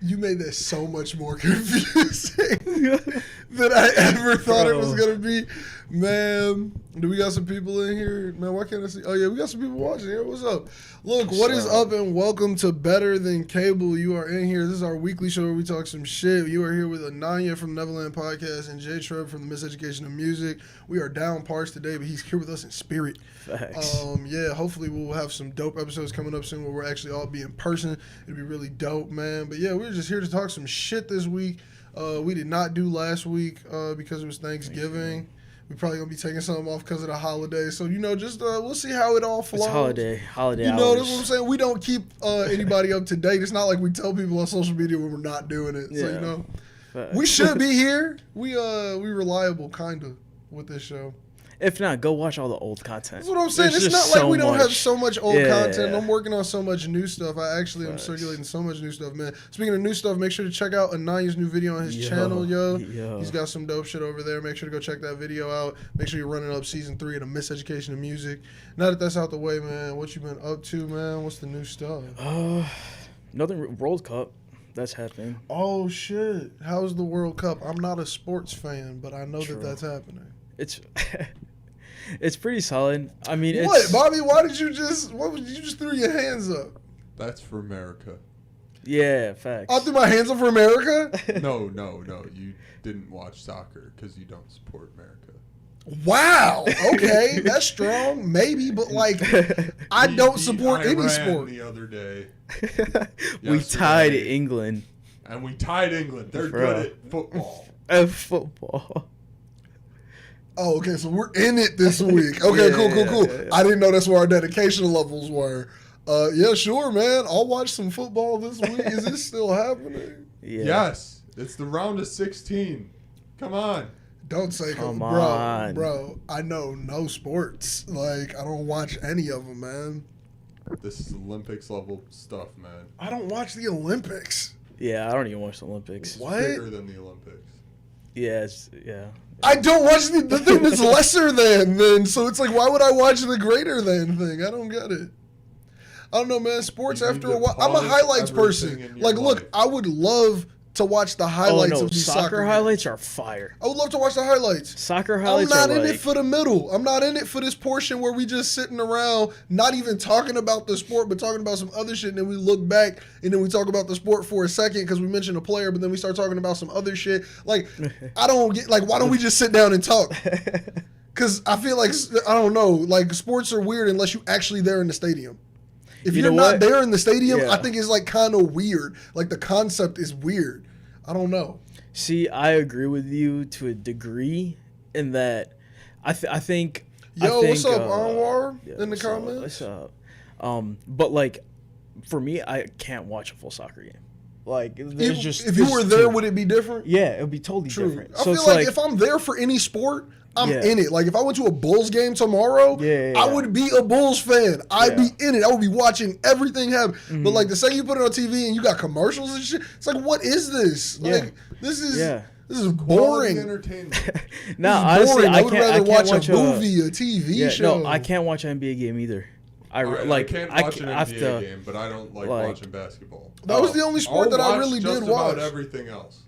You made that so much more confusing than I ever thought it was going to be. Man, do we got some people in here? Man, why can't I see? Oh, yeah, we got some people watching here. What's up? Look, what is up, and welcome to Better Than Cable. You are in here. This is our weekly show where we talk some shit. You are here with Ananya from Nevaland Podcast and J-Treb from the Miseducation of Music. We are down parts today, but he's here with us in spirit. Facts. Yeah, hopefully we'll have some dope episodes coming up soon where we're actually all be in person. It'd be really dope, man. But yeah, we're just here to talk some shit this week. We did not do last week because it was Thanksgiving. We're probably going to be taking something off because of the holiday. So, you know, just we'll see how it all flows. It's holiday You know, that's what I'm saying. We don't keep anybody up to date. It's not like we tell people on social media when we're not doing it. Yeah. So, you know, we should be here. We reliable, kind of, with this show. If not, go watch all the old content. That's what I'm saying. It's not like we don't have so much old content. I'm working on so much new stuff. I actually am circulating so much new stuff, man. Speaking of new stuff, make sure to check out Ananya's new video on his channel, yo. He's got some dope shit over there. Make sure to go check that video out. Make sure you're running up season 3 of the Miseducation of Music. Now that that's out the way, man, what you been up to, man? What's the new stuff? Nothing. World Cup. That's happening. Oh, shit. How's the World Cup? I'm not a sports fan, but I know that that's happening. It's pretty solid. I mean, what, Bobby? Why did you just threw your hands up? That's for America. Yeah, facts. I threw my hands up for America? No. You didn't watch soccer because you don't support America. Wow. Okay, that's strong. Maybe, but like, I don't support any sport. The other day, we tied England. And we tied England. They're good at football. Oh, okay, so we're in it this week. Okay, cool. Yeah. I didn't know that's where our dedication levels were. Yeah, sure, man. I'll watch some football this week. Is this still happening? Yeah. Yes. It's the round of 16. Come on. Don't say come on. Bro, I know no sports. Like, I don't watch any of them, man. This is Olympics level stuff, man. I don't watch the Olympics. Yeah, I don't even watch the Olympics. What? It's bigger than the Olympics. Yeah, I don't watch the thing that's lesser than then, so it's like, why would I watch the greater than thing? I don't get it. I don't know, man. Sports after a while. I'm a highlights person. Like, look, I would love to watch the highlights of these soccer highlights are fire. I would love to watch the highlights. Soccer highlights I'm not in it for the middle. I'm not in it for this portion where we just sitting around, not even talking about the sport, but talking about some other shit, and then we look back, and then we talk about the sport for a second because we mentioned a player, but then we start talking about some other shit. Like, I don't get, like, why don't we just sit down and talk? Because I feel like, I don't know, like, sports are weird unless you're actually there in the stadium. If you're not there in the stadium, I think it's like kind of weird. Like the concept is weird. I don't know. See, I agree with you to a degree in that I think. What's up, Anwar? In the comments. What's up? But like, for me, I can't watch a full soccer game. Like, if you were there, would it be different? Yeah, it would be totally different. I feel like if I'm there for any sport, I'm in it. Like, if I went to a Bulls game tomorrow, I would be a Bulls fan. I'd be in it. I would be watching everything happen. Mm-hmm. But, like, the second you put it on TV and you got commercials and shit, it's like, what is this? Like, this is boring. Entertainment. Honestly, I would rather watch a movie, a TV show. No, I can't watch an NBA game either. I can't watch an NBA game, but I don't like watching basketball. That was the only sport that I really did watch. About everything else.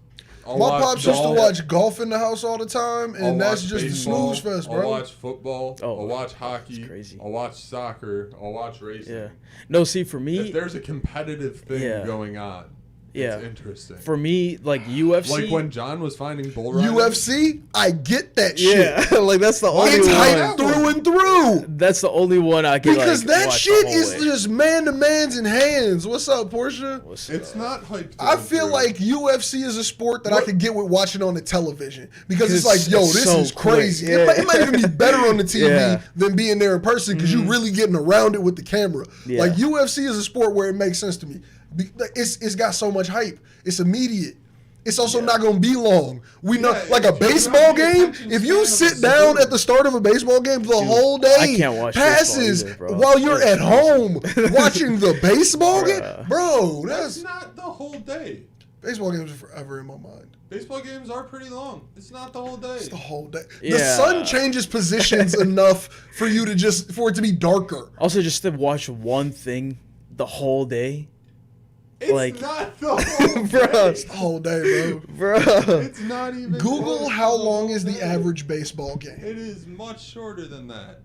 My pops used to watch golf in the house all the time, and that's just the snooze fest, bro. I'll watch football. I'll watch hockey. I'll watch soccer. I'll watch racing. Yeah. No, see, for me, if there's a competitive thing going on, it's interesting. For me, like UFC. Like when John was finding bull riding. UFC, I get that shit. Yeah, like that's the only one. It's hype through and through. That's the only one I can because that shit is just man to mans and hands. What's up, Portia? It's not hype. I feel like UFC is a sport that I could get with watching on the television because it's like, yo, this is crazy. It might even be better on the TV than being there in person because you're really getting around it with the camera. Like UFC is a sport where it makes sense to me. It's got so much hype. It's immediate. It's also not going to be long. We know, like a baseball game, if you sit down at the start of a baseball game, the whole day passes while you're at home watching the baseball game. Bro, that's not the whole day. Baseball games are forever in my mind. Baseball games are pretty long. It's not the whole day. It's the whole day. The sun changes positions enough for it to be darker. Also, just to watch one thing the whole day. It's not the whole bro. day. It's the whole day, Bro. It's not even. Google how long is the average baseball game. It is much shorter than that.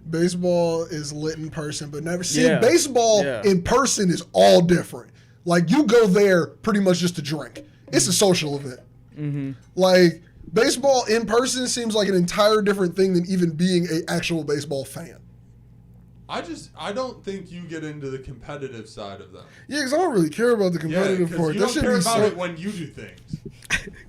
Baseball is lit in person, but never seen baseball in person is all different. Like, you go there pretty much just to drink. It's a social event. Mm-hmm. Like, baseball in person seems like an entire different thing than even being an actual baseball fan. I don't think you get into the competitive side of them. Yeah, because I don't really care about the competitive part. You don't care about it when you do things.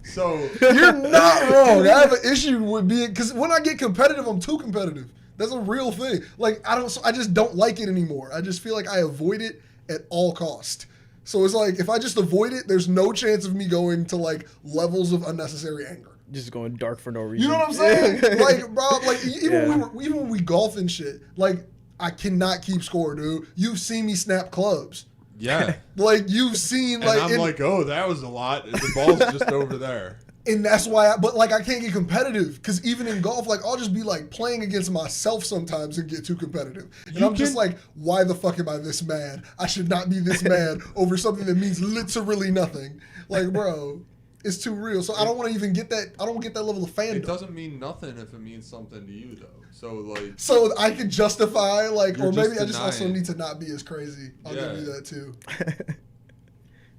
So you're not wrong. I have an issue with being, because when I get competitive, I'm too competitive. That's a real thing. Like, I just don't like it anymore. I just feel like I avoid it at all cost. So it's like, if I just avoid it, there's no chance of me going to like levels of unnecessary anger. Just going dark for no reason. You know what I'm saying? Like, bro, like even when we golf and shit, like, I cannot keep score, dude. You've seen me snap clubs. Yeah. Like, you've seen, like... And I'm like, oh, that was a lot. The ball's just over there. And that's why, but, like, I can't get competitive. Because even in golf, like, I'll just be, like, playing against myself sometimes and get too competitive. And I'm just like, why the fuck am I this mad? I should not be this mad over something that means literally nothing. Like, bro... It's too real. So I don't want to even get that. I don't get that level of fandom. It doesn't mean nothing if it means something to you, though. So, like... So I can justify, like... Or maybe I just also need to not be as crazy. I'll give you that, too.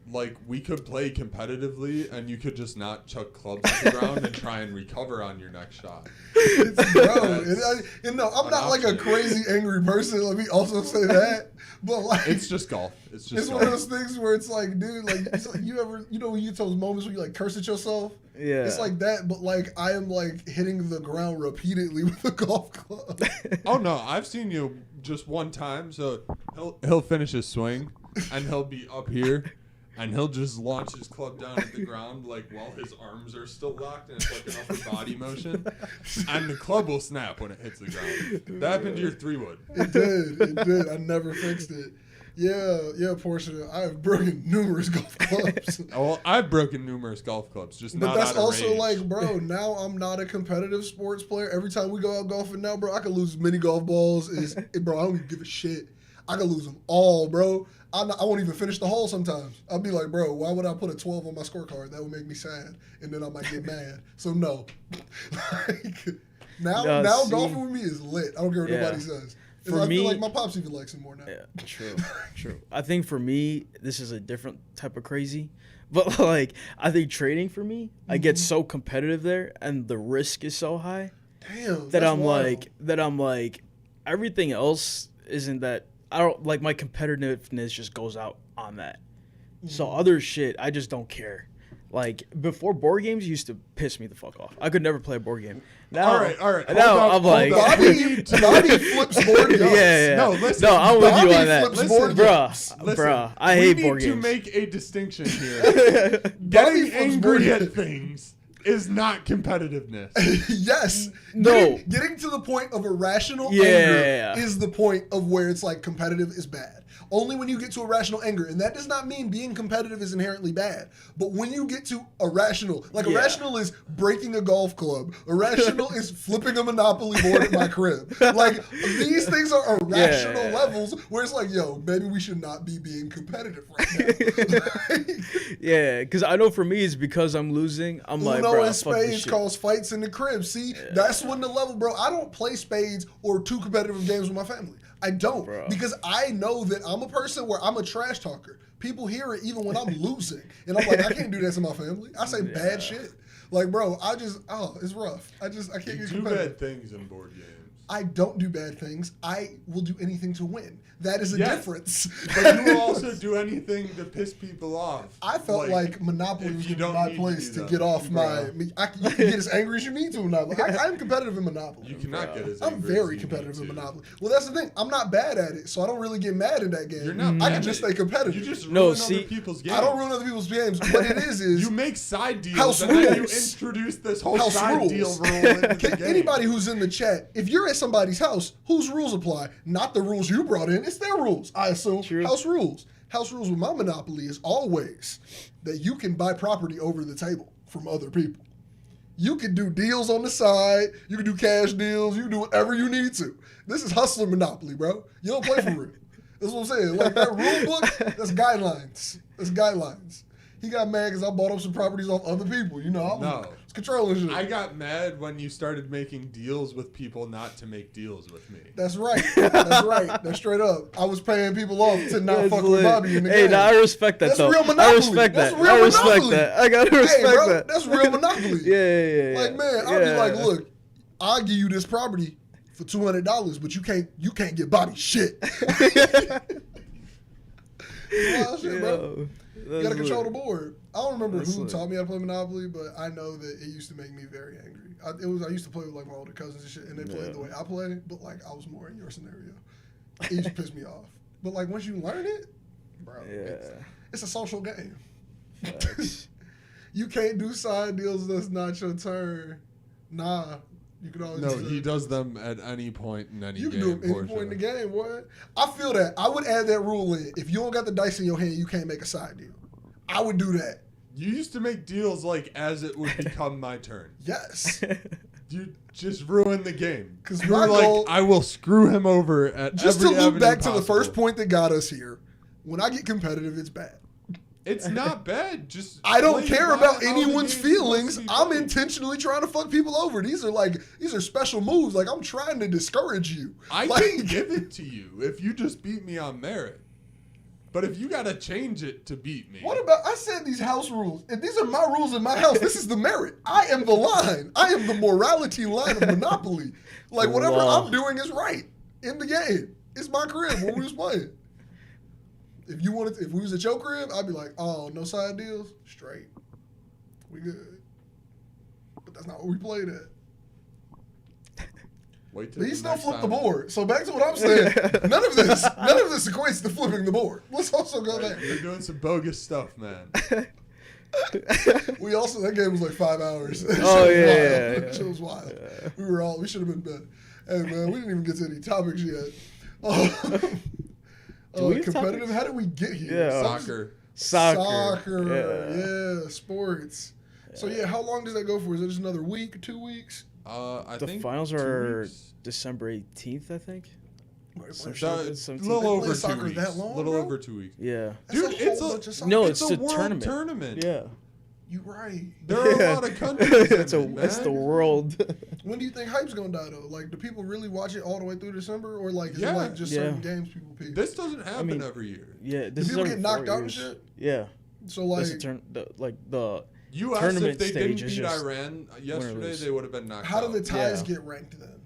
Like, we could play competitively, and you could just not chuck clubs to the ground and try and recover on your next shot. No, I'm not like a crazy angry person. Let me also say that. But like, it's just golf. It's golf. One of those things where it's like, dude, like, it's like when you get those moments where you like curse at yourself. Yeah. It's like that, but like I am like hitting the ground repeatedly with a golf club. Oh no, I've seen you just one time. So he'll finish his swing, and he'll be up here. And he'll just launch his club down at the ground, like, while his arms are still locked, and it's like an upper body motion. And the club will snap when it hits the ground. That happened to your 3-wood. It did. I never fixed it. Yeah, Portia. I have broken numerous golf clubs. Well, I've broken numerous golf clubs, just not out of rage. But that's also like, bro, now I'm not a competitive sports player. Every time we go out golfing now, bro, I can lose as many golf balls as, bro, I don't even give a shit. I can lose them all, bro. I won't even finish the hole sometimes. I'll be like, bro, why would I put a 12 on my scorecard? That would make me sad. And then I might get mad. So, no. Like, now golfing with me is lit. I don't care what nobody says. I feel like my pops even likes it more now. Yeah, true. I think for me, this is a different type of crazy. But, like, I think trading for me, I get so competitive there, and the risk is so high. Damn, that I'm like, everything else isn't that... I don't like my competitiveness just goes out on that. So other shit, I just don't care. Like before, board games used to piss me the fuck off. I could never play a board game. Now, all right. Now I'm like, Bobby flips board games. Yeah. No, listen. No, I'm with you on that. Listen, bruh, I hate board games. We need to make a distinction here. Getting angry at things is not competitiveness. Yes. No. Getting to the point of irrational anger is the point of where it's like competitive is bad. Only when you get to irrational anger. And that does not mean being competitive is inherently bad. But when you get to irrational, like irrational is breaking a golf club. Irrational is flipping a Monopoly board at my crib. Like these things are irrational levels where it's like, yo, maybe we should not be being competitive right now. Yeah, because I know for me it's because I'm losing. I'm like, bro, and spades cause fights in the crib. See, that's when the level, bro. I don't play spades or too competitive games with my family. I don't, because I know that I'm a person where I'm a trash talker. People hear it even when I'm losing, and I'm like, I can't do that to my family. I say bad shit. Like, bro, it's rough. I can't get competitive. You do bad things in board games. I don't do bad things. I will do anything to win. That is a difference. But you will also do anything to piss people off. I felt like Monopoly was my place to get off my... You can get as angry as you need to in Monopoly. I'm competitive in Monopoly. You cannot get as angry I'm very competitive in Monopoly. Well, that's the thing. I'm not bad at it, so I don't really get mad in that game. You're not I can just stay competitive. You just ruin other people's games. I don't ruin other people's games. What it is... You make side deals, and then you introduce this whole side deal rule into the game. Anybody who's in the chat, if you're at somebody's house, whose rules apply? Not the rules you brought in. It's their rules, I assume. True. House rules. House rules with my Monopoly is always that you can buy property over the table from other people. You can do deals on the side. You can do cash deals. You can do whatever you need to. This is hustler Monopoly, bro. You don't play for real. That's what I'm saying. Like that rule book, that's guidelines. That's guidelines. He got mad because I bought up some properties off other people. You know, I was controlling shit. I got mad when you started making deals with people not to make deals with me. That's right. That's right. That's straight up. I was paying people off to not fuck with Bobby in the game. Hey, nah, I respect that. That's though. real monopoly. I respect that. That's real I respect monopoly. that. I gotta respect hey, bro, that. That's real monopoly. Yeah. Like, man, I'll be like, look, I'll give you this property for $200, but you can't get Bobby shit. Wild shit, bro. You gotta control the board. I don't remember who taught me how to play Monopoly, but I know that it used to make me very angry. I used to play with like my older cousins and shit, and they played the way I play, but like I was more in your scenario. It used to piss me off. But like once you learn it, bro, it's a social game. You can't do side deals that's not your turn. Nah. You can always he does them at any point in any game. You can do them at any point in the game, boy. I feel that. I would add that rule in. If you don't got the dice in your hand, you can't make a side deal. I would do that. You used to make deals like as it would become my turn. Yes. You just ruined the game. Because you're like, I will screw him over at just every to loop back possible. to the first point that got us here. When I get competitive, it's bad. It's not bad. Just I don't care about anyone's feelings. I'm intentionally trying to fuck people over. These are special moves. Like I'm trying to discourage you. I can give it to you if you just beat me on merit. But if you gotta change it to beat me. What about I said these house rules. If these are my rules in my house, this is the merit. I am the line. I am the morality line of Monopoly. Like whatever I'm doing is right in the game. It's my crib when we was playing. If we was at your crib, I'd be like, oh, no side deals? Straight. We good. But that's not what we played at. Wait till he still flipped the board. So back to what I'm saying, none of this equates to flipping the board. Let's also go there. You're doing some bogus stuff, man. That game was like 5 hours. Oh yeah. It was wild. Yeah. We should have been better. Hey man, we didn't even get to any topics yet. Competitive. How did we get here? Yeah. Soccer. Yeah. Sports. Yeah. So how long does that go for? Is it just another week, 2 weeks? I think the finals are December 18th, I think. A little over 2 weeks. That long, over 2 weeks. Yeah. Dude, it's a world tournament. Yeah. You're right. There are a lot of countries. It's the world. When do you think hype's gonna die though? Like, do people really watch it all the way through December, or like is it like just certain games people pick? This doesn't happen every year. Yeah. Do people get knocked out and shit? Yeah. So like, the U.S. tournament if they didn't stage beat Iran yesterday, they would have been knocked out. How do the ties get ranked then?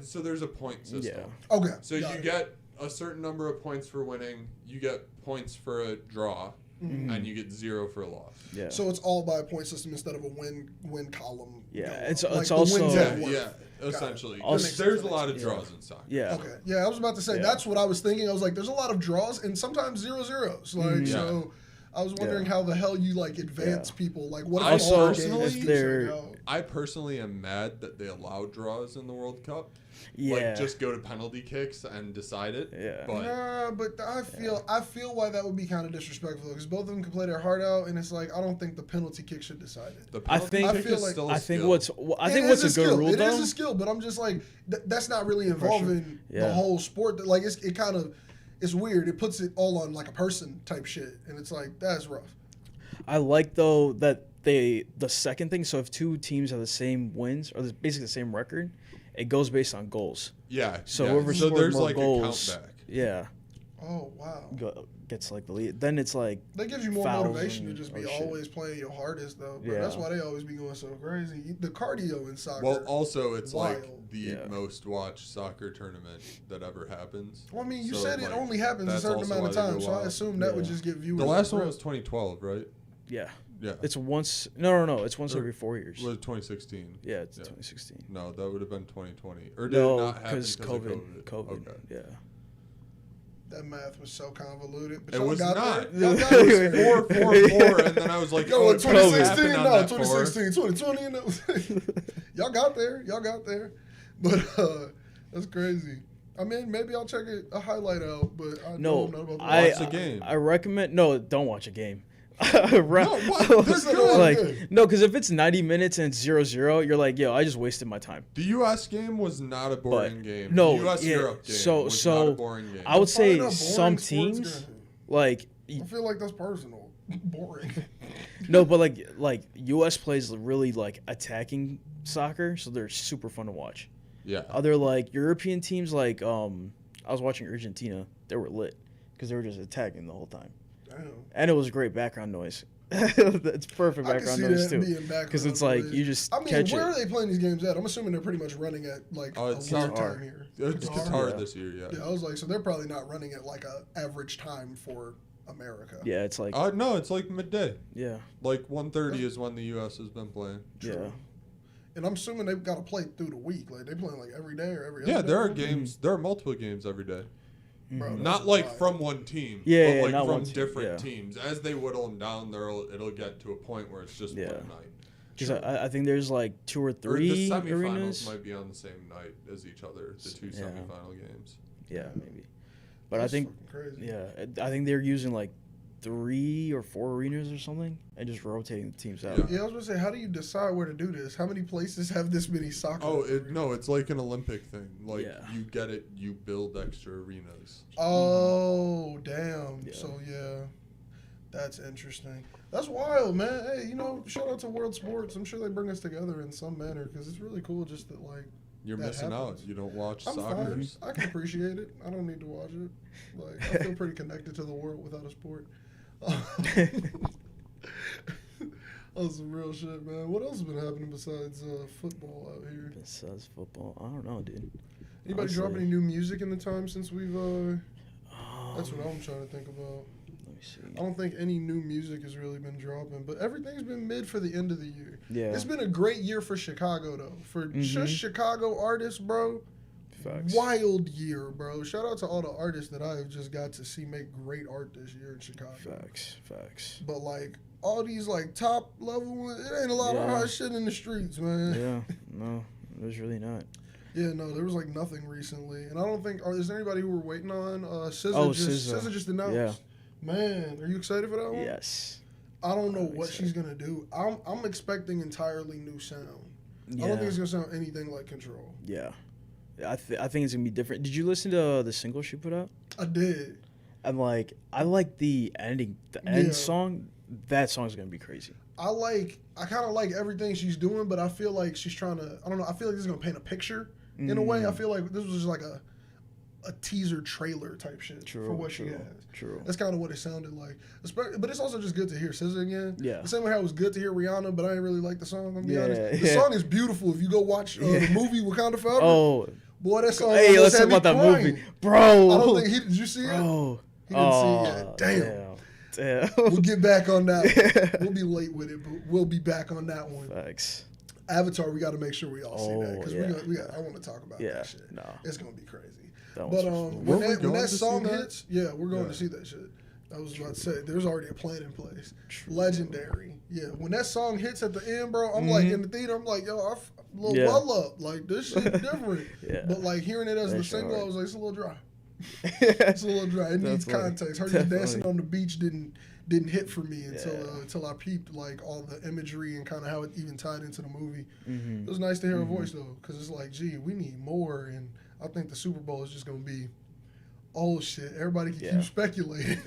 So there's a point system. Yeah. Okay. So you get a certain number of points for winning. You get points for a draw. Mm-hmm. And you get 0 for a loss. Yeah. So it's all by a point system instead of a win column. Yeah. It's also essentially. Also, there's a lot of draws in soccer. Yeah. Okay. Yeah, I was about to say that's what I was thinking. I was like, there's a lot of draws and sometimes 0-0s. Like so. I was wondering how the hell you like advance people. Like what if I personally am mad that they allow draws in the World Cup. Yeah. Like just go to penalty kicks and decide it. Yeah. But I feel why that would be kind of disrespectful because both of them can play their heart out and it's like I don't think the penalty kick should decide it. I think what's a good rule though. It is a skill, but I'm just like that's not really involving the whole sport. Like it kind of. It's weird. It puts it all on like a person type shit, and it's like that's rough. I like though that the second thing. So if two teams have the same wins or basically the same record, it goes based on goals. Yeah. So whoever scored more goals, a countback. Yeah. Oh wow. Gets like the lead. Then it's like that gives you more motivation to just be always playing your hardest though. But that's why they always be going so crazy. The cardio in soccer. Well, also it's like the most watched soccer tournament that ever happens. Well, I mean, you said it only happens a certain amount of time, so I assume that would just get viewers. The last one was 2012, right? Yeah. Yeah. It's once. No. It's once every 4 years. Was it 2016? Yeah, it's 2016. No, that would have been 2020. Or did it not happen because of COVID? Okay. Yeah. That math was so convoluted. But it was not. Y'all got it was 4, and then I was like, 2016, 2020, and y'all got there. But that's crazy. I mean, maybe I'll check a highlight out, but I don't know about watch the game. I recommend don't watch a game. Right. No, what? They're good. Like, no, because if it's 90 minutes and it's 0-0, you're like, yo, I just wasted my time. The U.S. game was not a boring game. No, the U.S. yeah, Europe game so was not a boring game. I would say Probably not some boring sports teams, game. like, I feel like that's personal. Boring. no, but like U.S. plays really like attacking soccer, so they're super fun to watch. Yeah. Other like European teams, like I was watching Argentina, they were lit because they were just attacking the whole time. Damn. And it was great background noise. It's perfect I can background see noise that too, being background because it's like noise. you just I mean, catch where it. are they playing these games at? I'm assuming they're pretty much running at like a it's weird Qatar. time here. It's Qatar this year, yeah. Yeah, I was like, so they're probably not running at like a average time for America. Yeah, it's like No, it's like midday. yeah, Like 1:30 is when the U.S. has been playing. yeah. And I'm assuming they've got to play through the week. Like they playing like every day or every other Yeah, day. there are games. There are multiple games every day. Bro, that's Not like wild. from one team, Yeah, but like not from one team, different yeah. teams. As they whittle them down, it'll get to a point where it's just Yeah. one night. Because I think there's like 2 or Or 3 the semifinals arenas. might be on the same night as each other. The two Yeah. semifinal games. Yeah, maybe. But That's I think fucking crazy. yeah, I think they're using like 3 or 4 arenas or something and just rotating the teams out. Yeah. Yeah, I was gonna say, how do you decide where to do this? How many places have this many soccer? Oh, it's like an Olympic thing. Like Yeah. you get it, you build extra arenas. Oh, damn. Yeah. So yeah, that's interesting. That's wild, man. Hey, shout out to World Sports. I'm sure they bring us together in some manner because it's really cool. Just that like You're that missing happens. out. You don't watch I'm soccer. fine. I can appreciate it. I don't need to watch it. Like I feel pretty connected to the world without a sport. That's some real shit, man. What else has been happening besides football out here? Besides football, I don't know, dude. Anybody drop Honestly. any new music in the time since we've? That's what I'm trying to think about. Let me see. I don't think any new music has really been dropping, but everything's been mid for the end of the year. Yeah. It's been a great year for Chicago, though. For Mhm. just Chicago artists, bro. Facts. Wild year, bro. Shout out to all the artists that I have just got to see make great art this year in Chicago. Facts. But, like, all these, like, top level ones, it ain't a lot of Yeah. hot shit in the streets, man. Yeah, no, there's really not. Yeah, no, there was, like, nothing recently. And I don't think, is there anybody who we're waiting on? SZA Oh, just, SZA. SZA just announced. Yeah. Man, are you excited for that one? Yes. I don't know I'm what excited. she's gonna do. I'm expecting entirely new sound. Yeah. I don't think it's gonna sound anything like Control. Yeah. I think it's gonna be different. Did you listen to the single she put out? I did. And like, I like the ending, the end song. That song's gonna be crazy. I kind of like everything she's doing, but I feel like she's trying to. I don't know. I feel like this is gonna paint a picture in a way. I feel like this was just like a teaser trailer type shit for what she has. True. That's kind of what it sounded like. But it's also just good to hear SZA again. Yeah. The same way how it was good to hear Rihanna, but I didn't really like the song. I'm gonna be Yeah, honest. The yeah. song is beautiful. If you go watch the movie Wakanda Forever, Oh, boy, that song. hey, almost let's talk had me about that crying. movie, bro. I don't think did you see it? Bro. He didn't see it yet. Damn. We'll get back on that one. We'll be late with it, but we'll be back on that one. Facts. Avatar, we got to make sure we all see that because yeah. I want to talk about Yeah. that shit. No. It's gonna be crazy. That But one's when Were we that going to song see that? hits, yeah, we're going Yeah. to see that shit. I was about to say, there's already a plan in place. Legendary. Yeah, when that song hits at the end, bro, I'm like in the theater. I'm like, yo, little Yeah. well up. Like this shit different. Yeah. But like hearing it as That the shit single, I hard. was like, it's a little dry. It's a little dry. It needs That's funny. context. Her just Definitely. dancing on the beach didn't hit for me Yeah. until I peeped like all the imagery and kind of how it even tied into the movie. Mm-hmm. It was nice to hear her voice though, because it's like, gee, we need more, and I think the Super Bowl is just gonna be, oh shit, everybody can Yeah. keep speculating.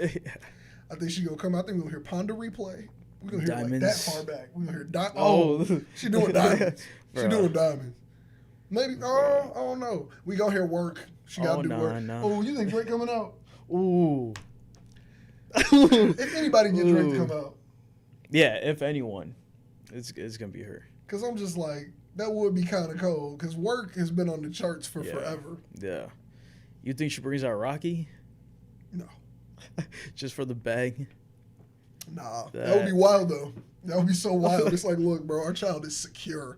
I think she's gonna come out. I think we're gonna hear Ponda replay. We're gonna hear like that Diamonds. far back. We're gonna hear Oh. she doing diamonds. She Bruh. doing diamonds. Maybe I don't know. We gonna hear work. She gotta do work. nah. Oh, you think Drake coming out? Ooh. If anybody get Drake to Ooh. come out, Yeah, if anyone, it's gonna be her. because I'm just like, that would be kind of cold. Because work has been on the charts for Yeah. forever. Yeah. You think she brings out Rocky No, just for the bag? nah, that would be wild though. That would be so wild. It's like, look, bro, our child is secure.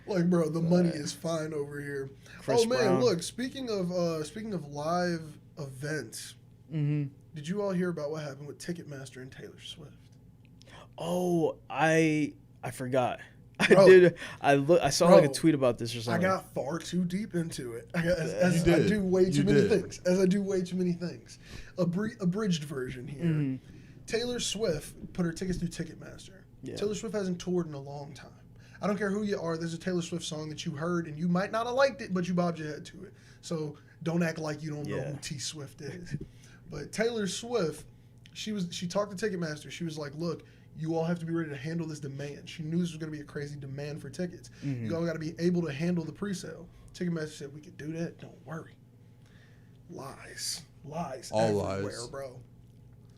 Like, Bro. the money is fine over here. Chris Oh man, Brown. look, speaking of live events, Mm-hmm. did you all hear about what happened with Ticketmaster and Taylor Swift? Oh, I forgot. Bro. I saw like a Bro. tweet about this or I something. got far too deep into it. As You I did. do way too You many did. things. As I do way too many things. Abridged version here. Mm-hmm. Taylor Swift put her tickets through Ticketmaster. Yeah. Taylor Swift hasn't toured in a long time. I don't care who you are. There's a Taylor Swift song that you heard, and you might not have liked it, but you bobbed your head to it. So don't act like you don't know who T Swift is. But Taylor Swift, she talked to Ticketmaster. She was like, look, you all have to be ready to handle this demand. She knew this was going to be a crazy demand for tickets. You all got to be able to handle the pre-sale. Ticketmaster said, we could do that. Don't worry. Lies. All everywhere, lies. Bro.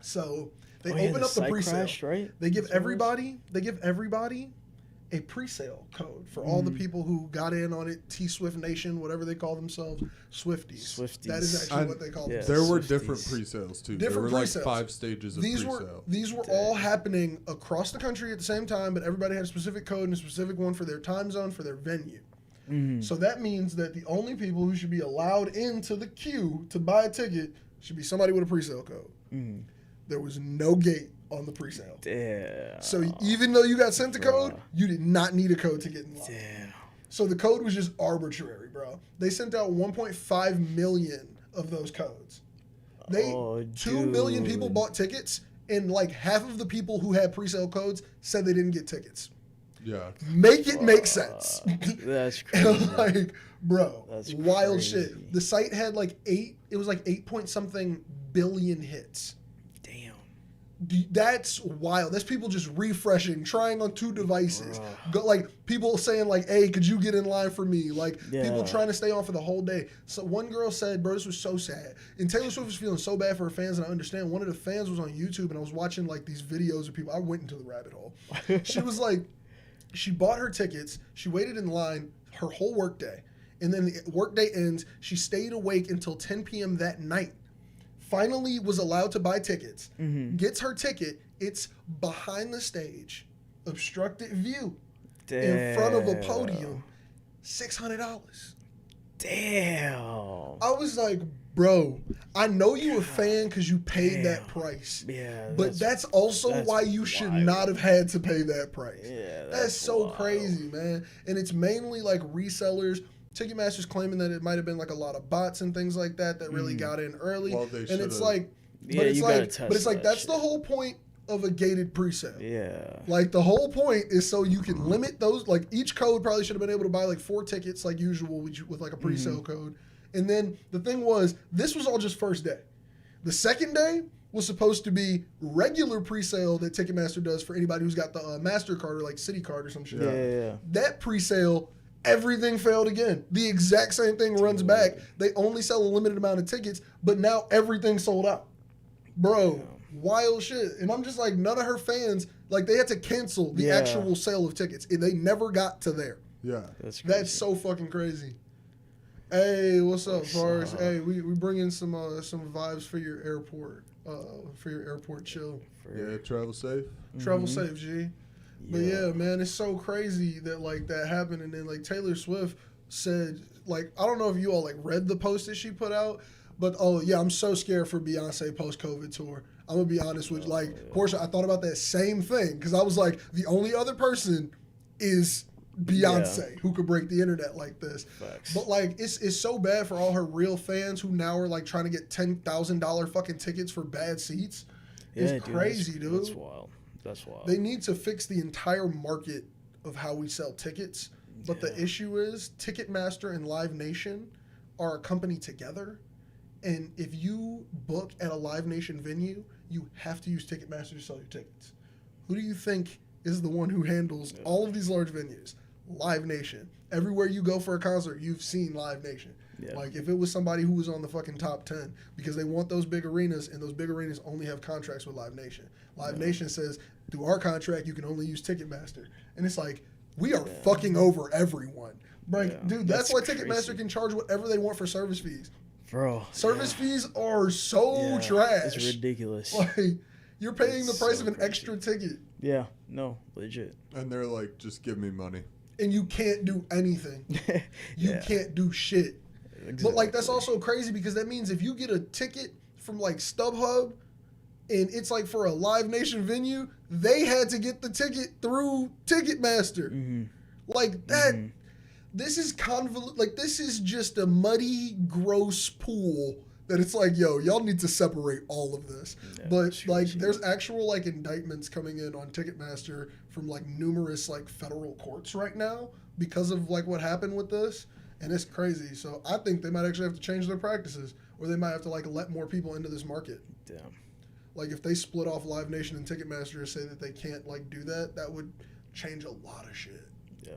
So they open up the pre-sale. Crashed, right? They give everybody a pre-sale code for all the people who got in on it. T Swift Nation, whatever they call themselves, Swifties. That is actually what they call themselves. There were different pre-sales too. There were like 5 stages of pre-sale. These were all happening across the country at the same time, but everybody had a specific code and a specific one for their time zone, for their venue. So that means that the only people who should be allowed into the queue to buy a ticket should be somebody with a pre-sale code. There was no gate on the pre-sale. Damn. So even though you got sent the code, you did not need a code to get in line. Damn. So the code was just arbitrary, bro. They sent out 1.5 million of those codes. 2 million people bought tickets, and like half of the people who had pre-sale codes said they didn't get tickets. Yeah. Make it make sense. That's crazy. Like, bro, that's wild crazy. shit. The site had like 8 point something billion hits. Damn. That's wild. That's people just refreshing, trying on 2 devices. Like people saying like, hey, could you get in line for me? Like people trying to stay on for the whole day. So one girl said, bro, this was so sad. And Taylor Swift was feeling so bad for her fans, and I understand. One of the fans was on YouTube, and I was watching like these videos of people. I went into the rabbit hole. She was like, she bought her tickets. She waited in line her whole workday. And then the workday ends. She stayed awake until 10 p.m. that night. Finally was allowed to buy tickets. Gets her ticket. It's behind the stage. Obstructed view. In front of a podium. $600. Damn. I was like, bro, I know you a fan because you paid that price. Yeah. But that's also why you should not have had to pay that price. Yeah. That's so crazy, man. And it's mainly like resellers. Ticketmaster's claiming that it might have been like a lot of bots and things like that really got in early. Well, they and it's should've. like, Yeah, but it's like that's the whole point of a gated presale. Yeah. Like the whole point is so you can limit those. Like each code probably should have been able to buy like 4 tickets like usual with like a presale code. And then the thing was, this was all just first day. The second day was supposed to be regular presale that Ticketmaster does for anybody who's got the MasterCard or like Citi card or some shit. Yeah. That presale, everything failed again. The exact same thing runs back. They only sell a limited amount of tickets, but now everything's sold out. Bro, wild shit. And I'm just like, none of her fans, like they had to cancel the actual sale of tickets. And they never got to there. Yeah. That's so fucking crazy. Hey, what's up, Forrest? Hey, we bring in some vibes for your airport chill. Yeah, travel safe. Travel safe, G. But yeah, man, it's so crazy that like that happened, and then like Taylor Swift said, like, I don't know if you all like read the post that she put out, but I'm so scared for Beyonce post-COVID tour. I'm gonna be honest with you, like Portia, I thought about that same thing because I was like, the only other person is Beyonce who could break the internet like this. Facts. But like it's so bad for all her real fans who now are like trying to get $10,000 fucking tickets for bad seats. It's crazy, dude. That's wild. That's wild. They need to fix the entire market of how we sell tickets. But the issue is Ticketmaster and Live Nation are a company together. And if you book at a Live Nation venue, you have to use Ticketmaster to sell your tickets. Who do you think is the one who handles all of these large venues? Live Nation. Everywhere you go for a concert, you've seen Live Nation. Yeah. Like if it was somebody who was on the fucking top 10, because they want those big arenas, and those big arenas only have contracts with Live Nation. Live Nation says, through our contract, you can only use Ticketmaster. And it's like, we are fucking over everyone. Like, dude, that's why Ticketmaster can charge whatever they want for service fees. Bro. Service fees are so trash. It's ridiculous. Like, you're paying the price of an extra ticket. Yeah, no, legit. And they're like, just give me money. And you can't do anything. You can't do shit. Exactly. But like that's also crazy because that means if you get a ticket from like StubHub and it's like for a Live Nation venue, they had to get the ticket through Ticketmaster. Like that, this is convoluted. Like this is just a muddy, gross pool that it's like, yo, y'all need to separate all of this. Yeah, but like, there's actual like indictments coming in on Ticketmaster from like numerous like federal courts right now because of like what happened with this, and it's crazy. So I think they might actually have to change their practices, or they might have to like let more people into this market. Damn. Like if they split off Live Nation and Ticketmaster and say that they can't like do that, that would change a lot of shit. Yeah.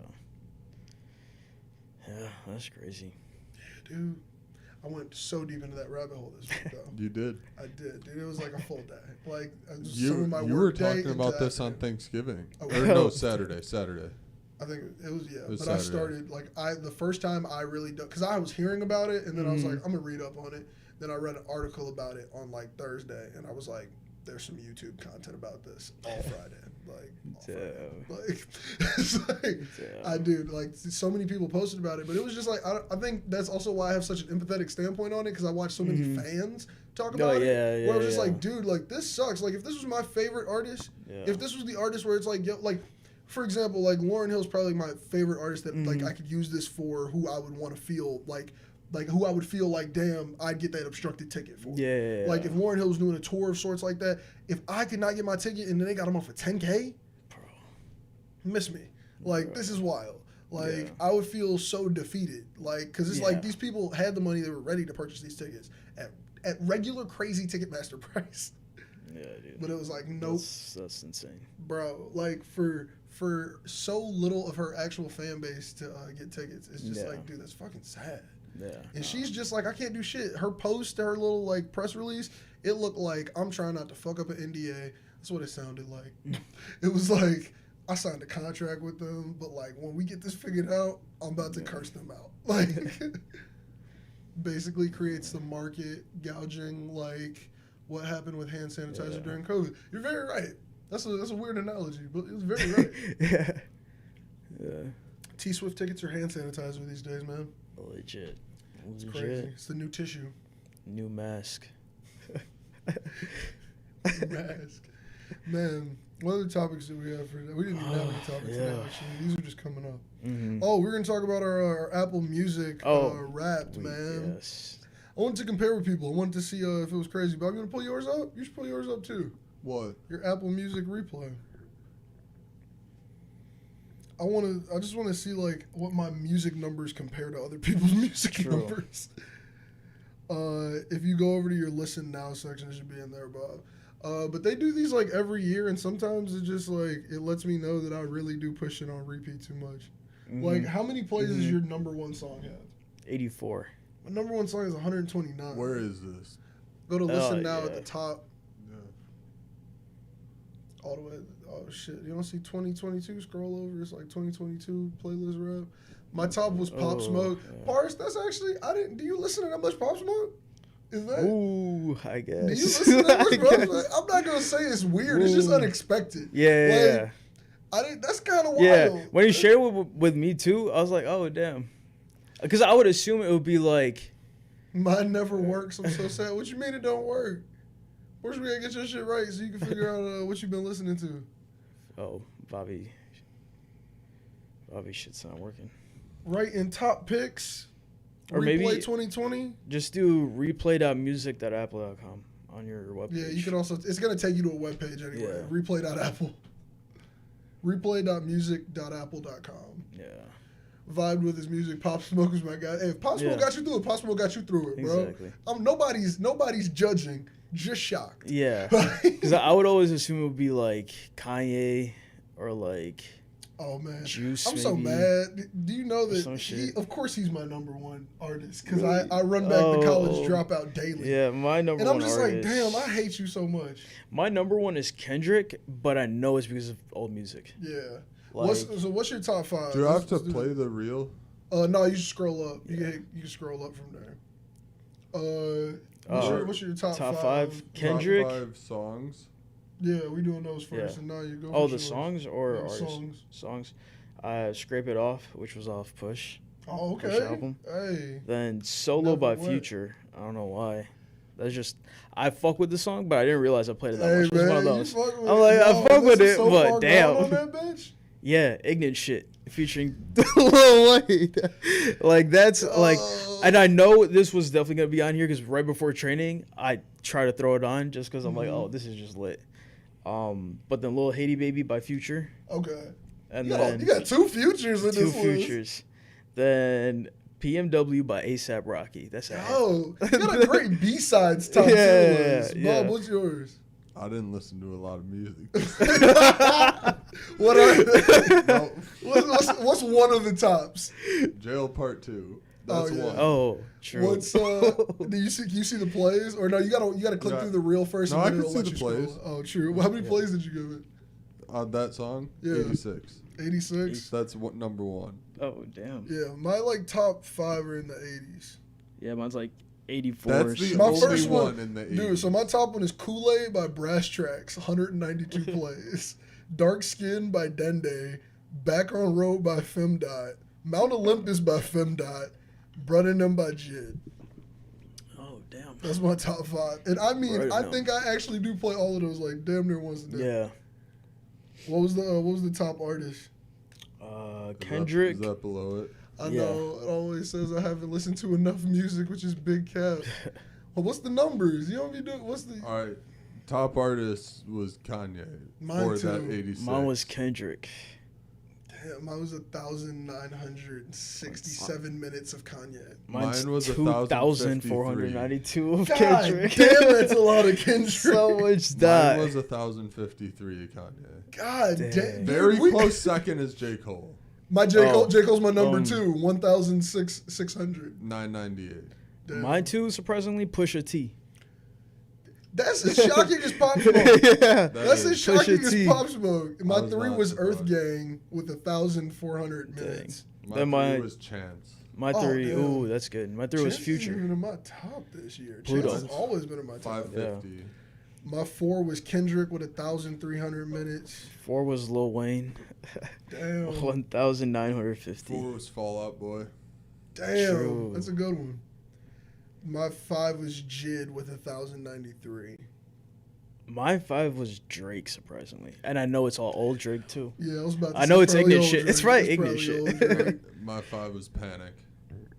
Yeah, that's crazy. Yeah, dude. I went so deep into that rabbit hole this week, though. You did. I did, dude. It was like a full day. Like You were talking about this on Thanksgiving. Oh, Or no, Saturday. I think it was, yeah. It was But Saturday. I started, like, the first time I really, because I was hearing about it, and then I was like, I'm going to read up on it. Then I read an article about it on, like, Thursday, and I was like, there's some YouTube content about this all Friday. Like, all Friday. Like, it's like I do. Like, so many people posted about it, but it was just like, I think that's also why I have such an empathetic standpoint on it, because I watch so many fans talk about it. Where I was just like, dude, like, this sucks. Like, if this was my favorite artist, if this was the artist where it's like, yo, like, for example, like, Lauryn Hill's probably my favorite artist that, like, I could use this for who I would want to feel like who I would feel like, damn, I'd get that obstructed ticket for. Yeah. Like, if Lauryn Hill was doing a tour of sorts like that, if I could not get my ticket and then they got him on for $10K, bro, miss me. Like, this is wild. Like, I would feel so defeated. Like, because it's like these people had the money, they were ready to purchase these tickets at regular crazy Ticketmaster price. Yeah, dude. But it was like, nope. That's insane. Bro, like, for so little of her actual fan base to get tickets, it's just like, dude, that's fucking sad. Yeah. And she's just like, I can't do shit. Her post, her little like press release, it looked like I'm trying not to fuck up an NDA. That's what it sounded like. It was like, I signed a contract with them, but like when we get this figured out, I'm about to curse them out. Like, basically creates the market gouging, like what happened with hand sanitizer during COVID. You're very right. That's a weird analogy, but it was very right. Yeah. T-Swift tickets are hand sanitizer these days, man. Legit. It's crazy. It's the new tissue. New mask. Mask. Man, what other topics do we have for that? We didn't even have any topics now, actually. These are just coming up. Oh, we're going to talk about our Apple Music Wrapped, man. Yes. I wanted to compare with people. I wanted to see if it was crazy. But I'm going to pull yours up. You should pull yours up, too. What? Your Apple Music replay. I just want to see like what my music numbers compare to other people's music numbers. If you go over to your listen now section, it should be in there, Bob. But they do these like every year, and sometimes it just like it lets me know that I really do push it on repeat too much. Like, how many plays does your number one song have? 84. My number one song is 129. Where is this? Go to listen now at the top. Yeah. All the way. Oh shit! You don't see 2022? Scroll over. It's like 2022 playlist rap. My top was Pop Smoke. Yeah. Pars, that's actually Do you listen to that much Pop Smoke? Is that? Ooh, I guess. Do you listen to that much Pop Smoke? I'm not gonna say it's weird. It's just unexpected. Yeah. That's kind of wild. Yeah. When you shared it with me too, I was like, oh damn, because I would assume it would be like. Mine never works. I'm so sad. What you mean it don't work? Where's we gotta get your shit right so you can figure out what you've been listening to? Oh, Bobby shit's not working. Right in top picks. Or Replay maybe 2020. Just do replay.music.apple.com on your webpage. Yeah, you can also. It's gonna take you to a webpage anyway. Yeah. Replay.apple. Replay.music.apple.com. Yeah. Vibed with his music. Pop Smoke was my guy. Hey, if Pop Smoke got you through it, Pop Smoke got you through it, bro. Exactly. Nobody's judging, just shocked. Yeah. Because I would always assume it would be like Kanye or like. Oh man, Juice. I'm maybe. so mad. Do you know that of course he's my number one artist because I run back the college dropout daily. Yeah, my number one. And I'm just artist, like, damn, I hate you so much. My number one is Kendrick, but I know it's because of old music. Yeah. Like, what's your top five? Do I have to play the reel? No, you should scroll up. You can scroll up from there. What's your top five? Kendrick. Top 5 songs. Yeah, we doing those first, and now you go. The songs or artists? Songs. Scrape It Off, which was off Push. Oh, okay. Push album. Hey. Then Solo by Future. I don't know why. That's just I fuck with the song, but I didn't realize I played it that much. It was one of those. I'm like, I fuck with it, but damn. On that bitch? Yeah, ignorant shit featuring Lil Wayne. Like that's like, and I know this was definitely gonna be on here because right before training, I try to throw it on just because I'm like, oh, this is just lit. But then Lil Haiti Baby by Future. Okay. And you then got two Futures in two this Futures. list. Then PMW by ASAP Rocky. That's it. Oh, you got a great B-sides top 2 list. Bob, what's yours? I didn't listen to a lot of music. What are what's one of the tops? Jail Part 2. That's one. Oh, true. What's do you see the plays or no? You gotta click through the reel first. No, and I then can it'll see let the you plays. scroll. Oh, true. Well, how many plays did you give it? That song? Yeah. 86. 86. That's number 1. Oh, damn. Yeah, my top 5 are in the 80s. Yeah, mine's like 84. That's the My only first one in the 80s. Dude, so my top one is Kool-Aid by Brass Tracks, 192 plays. Dark Skin by Dende. Back on Road by Femdot. Mount Olympus by Femdot. Brud and Them by Jid. Oh, damn. That's my top 5. And I mean, Right I now. think I actually do play all of those like damn near once a day. Yeah. What was the top artist? Kendrick. Is that below it? I know it always says I haven't listened to enough music, which is big cap. Well, what's the numbers? You know what you do? What's the All right. Top artist was Kanye. Mine for too. that 86. Mine was Kendrick. Damn, mine was 1,967 minutes of Kanye. Mine's Mine was 2,492 of God Kendrick. damn, that's a lot of Kendrick. So much Mine that. was 1,053 Kanye. God damn. Very close second is J. Cole. My J. Cole's my number 2, 1,600. 998. Damn. Mine too, surprisingly, Pusha T. That's as shocking as Pop Smoke. Yeah. That's as Pusha shocking as T. Pop Smoke. My was 3 not was Earth surprised. Gang with 1,400 minutes. Then My 3 was Chance. My Oh, 3, damn. ooh, that's good. My 3 was Chance isn't Future. even in my top this year. Pluto. Chance has always been in my top. 550. My 4 was Kendrick with 1,300 minutes. 4 was Lil Wayne. Damn. 1,950. 4 was Fall Out Boy. Damn. True. That's a good one. My 5 was Jid with 1,093. My 5 was Drake, surprisingly. And I know it's all old Drake, too. Yeah, I was about to I say know it's probably ignorant old shit. It's Drake. right, ignorant probably old shit. Drake. My 5 was Panic.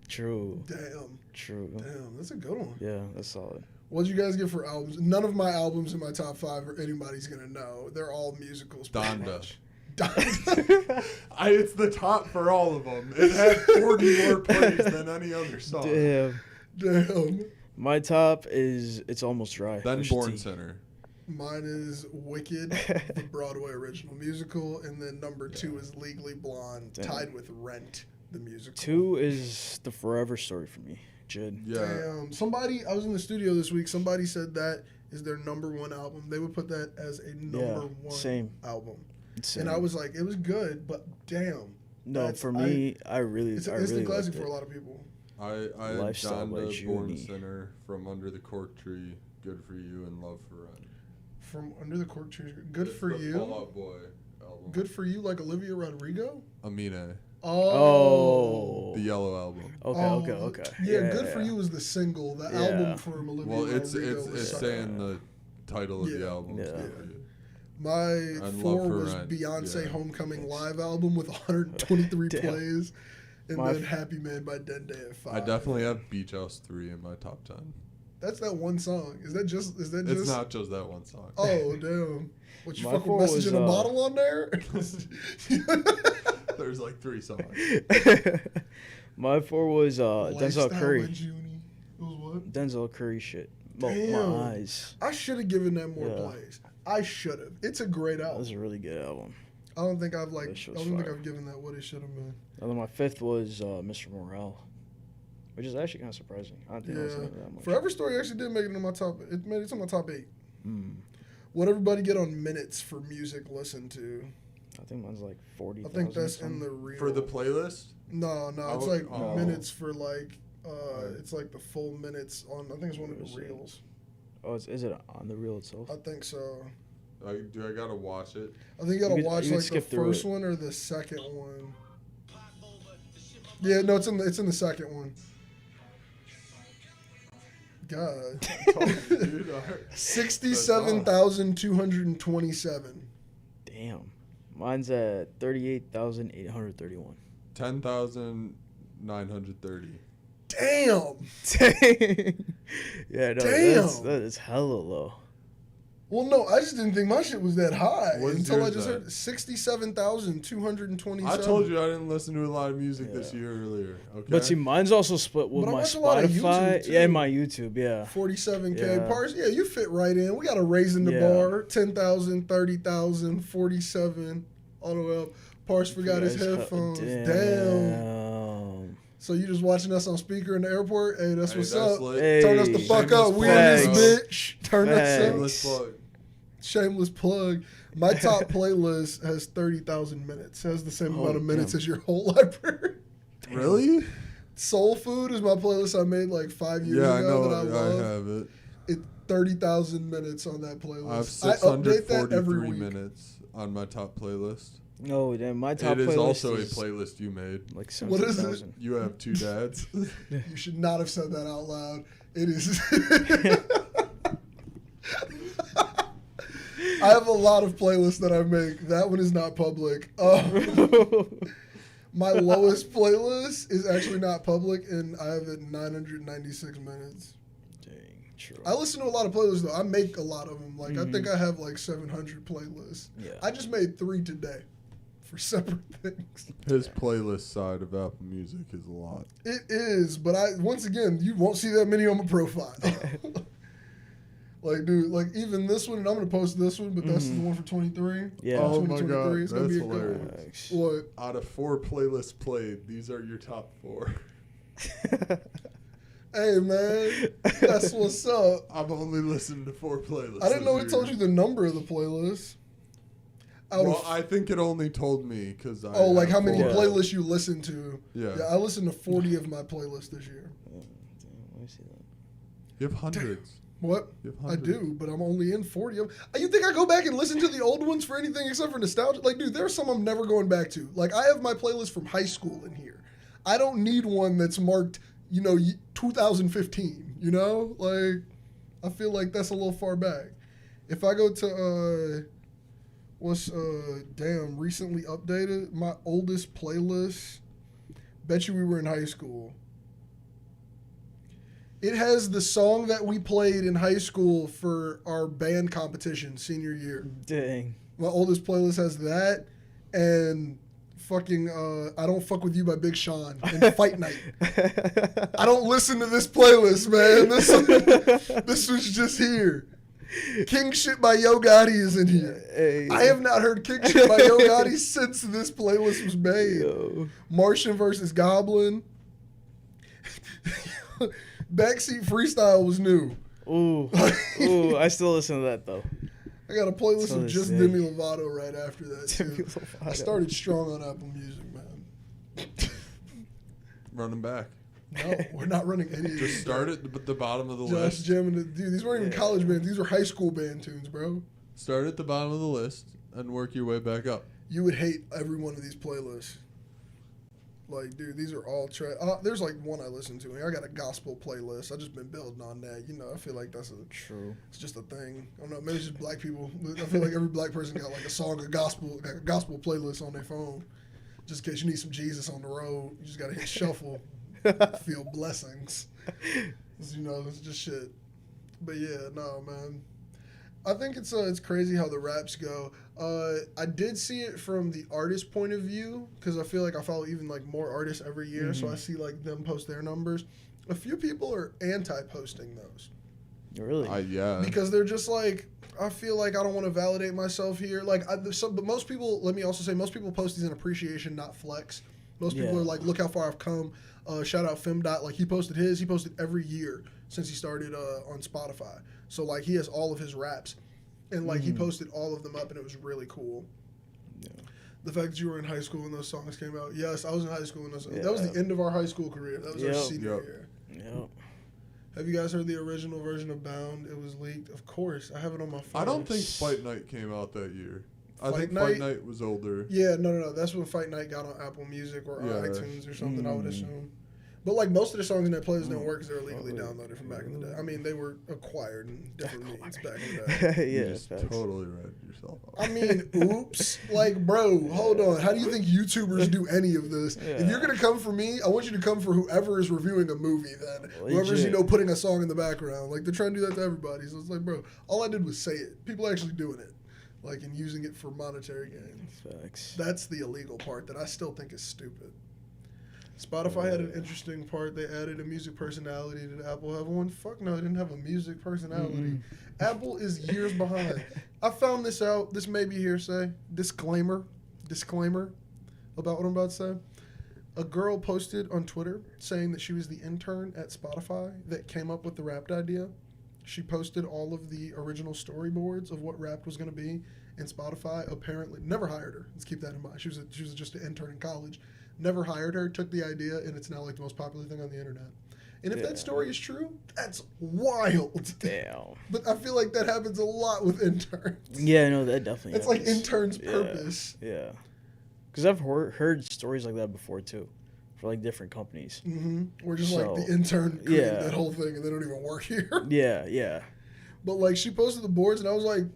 True. Damn. True. Damn, that's a good one. Yeah, that's solid. What'd you guys get for albums? None of my albums in my top 5 or anybody's gonna know. They're all musicals. pretty Donda. much. Donda. It's the top for all of them. It had 40 more plays than any other song. Damn. Damn. My top is It's Almost Dry. Then Pusha Born T. Sinner. Mine is Wicked, the Broadway original musical, and then number 2 is Legally Blonde, Damn. tied with Rent, the musical. 2 is The Forever Story for me. Jid. Yeah. Damn. Somebody, I was in the studio this week. Somebody said that is their number 1 album. They would put that as a number 1 same. album. Same. And I was like, it was good, but damn. No, that's- for me, I really, It's I an instant really classic liked for a it. lot of people. I had Lifestyle by Donda, Born Junie. Sinner, From Under the Cork Tree, Good For You, and Love For Rent. From Under the Cork Tree. Good It's for the you. Fall Out Boy album. Good for you, like Olivia Rodrigo. Amine. Oh. The Yellow Album. Okay. Yeah, Good for You was the single. The album from Olivia Well, Rodrigo. it's was saying the title of the Yeah. album. Yeah. Good For You. My And 4 Love for was Rent, Beyonce yeah. Homecoming live album with 123 Damn. plays, and My then Happy Man by Dende at 5. I definitely have Beach House 3 in my top 10. That's that one song. Is that just? It's not just that one song. Oh damn! What you My fucking 4 message was, in a bottle on there? There's like 3 songs. My 4 was Denzel Lifestyle Curry. by Junie. It was what? Denzel Curry shit. Damn. My eyes. I should have given that more Yeah. plays. I should have. It's a great That album. was a really good album. I don't think I've That shit I was don't think fire. I've given that what it should have been. And then my 5th was Mr. Morale, which is actually kind of surprising. I don't think I was Yeah. thinking that much. Forever Story actually did make it in my top. It made it to my top 8. Mm. What everybody get on minutes for music listened to? I think mine's like 40. I think that's in the real. For the playlist? No, I it's would- like oh. minutes for like. It's like the full minutes on. I think it's one of the reels. Oh, is it on the reel itself? I think so. Do I gotta watch it? I think you gotta You could- watch you could like the skip through first it. one or the second one. Yeah, no, it's in the second one. God, Dude, 67,227. Damn. Mine's at 38,831. 10,930. Damn. Yeah, no, Damn. that is hella low. Well, no, I just didn't think my shit was that high What's until I yours just at? heard 67,227. I told you I didn't listen to a lot of music this year earlier. Okay. But see, mine's also split with But I my watch a lot of Spotify. YouTube, too. Yeah, and my YouTube, yeah. 47K. Yeah. Parse, yeah, you fit right in. We got a raising the Yeah. bar. 10,000, 30,000, 47, all the way up. Parse forgot his headphones. Damn. So you just watching us on speaker in the airport? Hey, that's what's up. lit. Hey. Turn us the fuck Shameless up. We plug, in this bro. bitch. Turn us up. Shameless plug. Shameless plug. My top playlist has 30,000 minutes. Has the same amount of minutes damn. as your whole library. Really? Soul Food is my playlist I made like 5 years Yeah, I ago know. that I love. have it. It 30,000 minutes on that I have playlist. I update that every 643 week. minutes on my top playlist. No, damn, my top It playlist is also a is playlist you made. like What is it? 17,000. You have two dads. You should not have said that out loud. It is. I have a lot of playlists that I make. That one is not public. My lowest playlist is actually not public, and I have it 996 minutes. Dang, true. I listen to a lot of playlists, though. I make a lot of them. Like, I think I have like 700 playlists. Yeah. I just made 3 today for separate things. His playlist side of Apple Music is a lot. It is, but once again, you won't see that many on my profile. Like, dude, like even this one, and I'm gonna post this one, but that's the one for 23. Yeah. Oh my 2023. god, It's gonna that's be a good one. hilarious. What? Out of 4 playlists played, these are your top 4. Hey man, that's what's up. I've only listened to 4 playlists. I didn't know it this told year. you the number of the playlist. Out Well, of I think it only told me because I. like how have many 4. playlists you listen to? Yeah. I listened to 40 of my playlists this year. Let me see that. You have hundreds. What? You have I hundreds. do, but I'm only in 40 of them. You think I go back and listen to the old ones for anything except for nostalgia? Like, dude, there's some I'm never going back to. Like, I have my playlist from high school in here. I don't need one that's marked, 2015, Like, I feel like that's a little far back. If I go to, recently updated, my oldest playlist, bet you we were in high school. It has the song that we played in high school for our band competition senior year. Dang. My oldest playlist has that and fucking I Don't Fuck With You by Big Sean and Fight Night. I don't listen to this playlist, man. This was just here. King Shit by Yo Gotti is in here. Hey. I have not heard King Shit by Yo Gotti since this playlist was made. Yo. Martian versus Goblin. Backseat Freestyle was new. Ooh. Ooh, I still listen to that though. I got a playlist So of just sick. Demi Lovato right after that, Demi too. Lovato. I started strong on Apple Music, man. Running back. No, we're not running any of Just these. start at the bottom of the Josh list. jamming it. Dude, these weren't even Yeah. college bands. These were high school band tunes, bro. Start at the bottom of the list and work your way back up. You would hate every one of these playlists. Like, dude, these are all there's like one I listen to. I got a gospel playlist. I've just been building on that. I feel like it's just a thing. I don't know. Maybe it's just black people. I feel like every black person got like a gospel playlist on their phone. Just in case you need some Jesus on the road, you just got to hit shuffle. Feel blessings. It's just shit. But yeah, no, man. I think it's crazy how the raps go. I did see it from the artist point of view because I feel like I follow even like more artists every year, so I see like them post their numbers. A few people are anti-posting those. Really? Yeah. Because they're just like, I feel like I don't want to validate myself here. Like, but most people, let me also say, most people post these in appreciation, not flex. Most people Yeah. are like, look how far I've come. Shout out FemDot. Like, he posted his. He posted every year since he started on Spotify. So, like, he has all of his raps. And, like, he posted all of them up, and it was really cool. Yeah. The fact that you were in high school when those songs came out. Yes, I was in high school when those songs. Yeah. That was the end of our high school career. That was our Yep. senior Yep. year. Yep. Have you guys heard the original version of Bound? It was leaked. Of course. I have it on my phone. I don't think Fight Night came out that year. I Fight think Night? Fight Night was older. Yeah, no. That's when Fight Night got on Apple Music or Yeah. iTunes or something, I would assume. But like most of the songs in that playlist didn't work because they were illegally downloaded from back in the day. I mean, they were acquired in different means back in the day. You just totally read yourself off. I mean, oops. Like, bro, hold on. How do you think YouTubers do any of this? Yeah. If you're going to come for me, I want you to come for whoever is reviewing a movie then. Whoever's, putting a song in the background. Like, they're trying to do that to everybody. So it's like, bro, all I did was say it. People are actually doing it. Like, and using it for monetary gains. Facts. That's the illegal part that I still think is stupid. Spotify had an interesting part. They added a music personality. Did Apple have one? Fuck no, they didn't have a music personality. Apple is years behind. I found this out. This may be hearsay. Disclaimer about what I'm about to say. A girl posted on Twitter saying that she was the intern at Spotify that came up with the Wrapped idea. She posted all of the original storyboards of what Wrapped was going to be, and Spotify apparently never hired her. Let's keep that in mind. She was just an intern in college. Never hired her, took the idea, and it's now like the most popular thing on the internet. And if that story is true, that's wild. Damn. But I feel like that happens a lot with interns. Yeah, no, that definitely It's happens. like interns' purpose. Yeah. Because I've heard stories like that before, too, for like different companies. Mm-hmm. Or just like the intern created that whole thing and they don't even work here. Yeah. But like she posted the boards and I was like,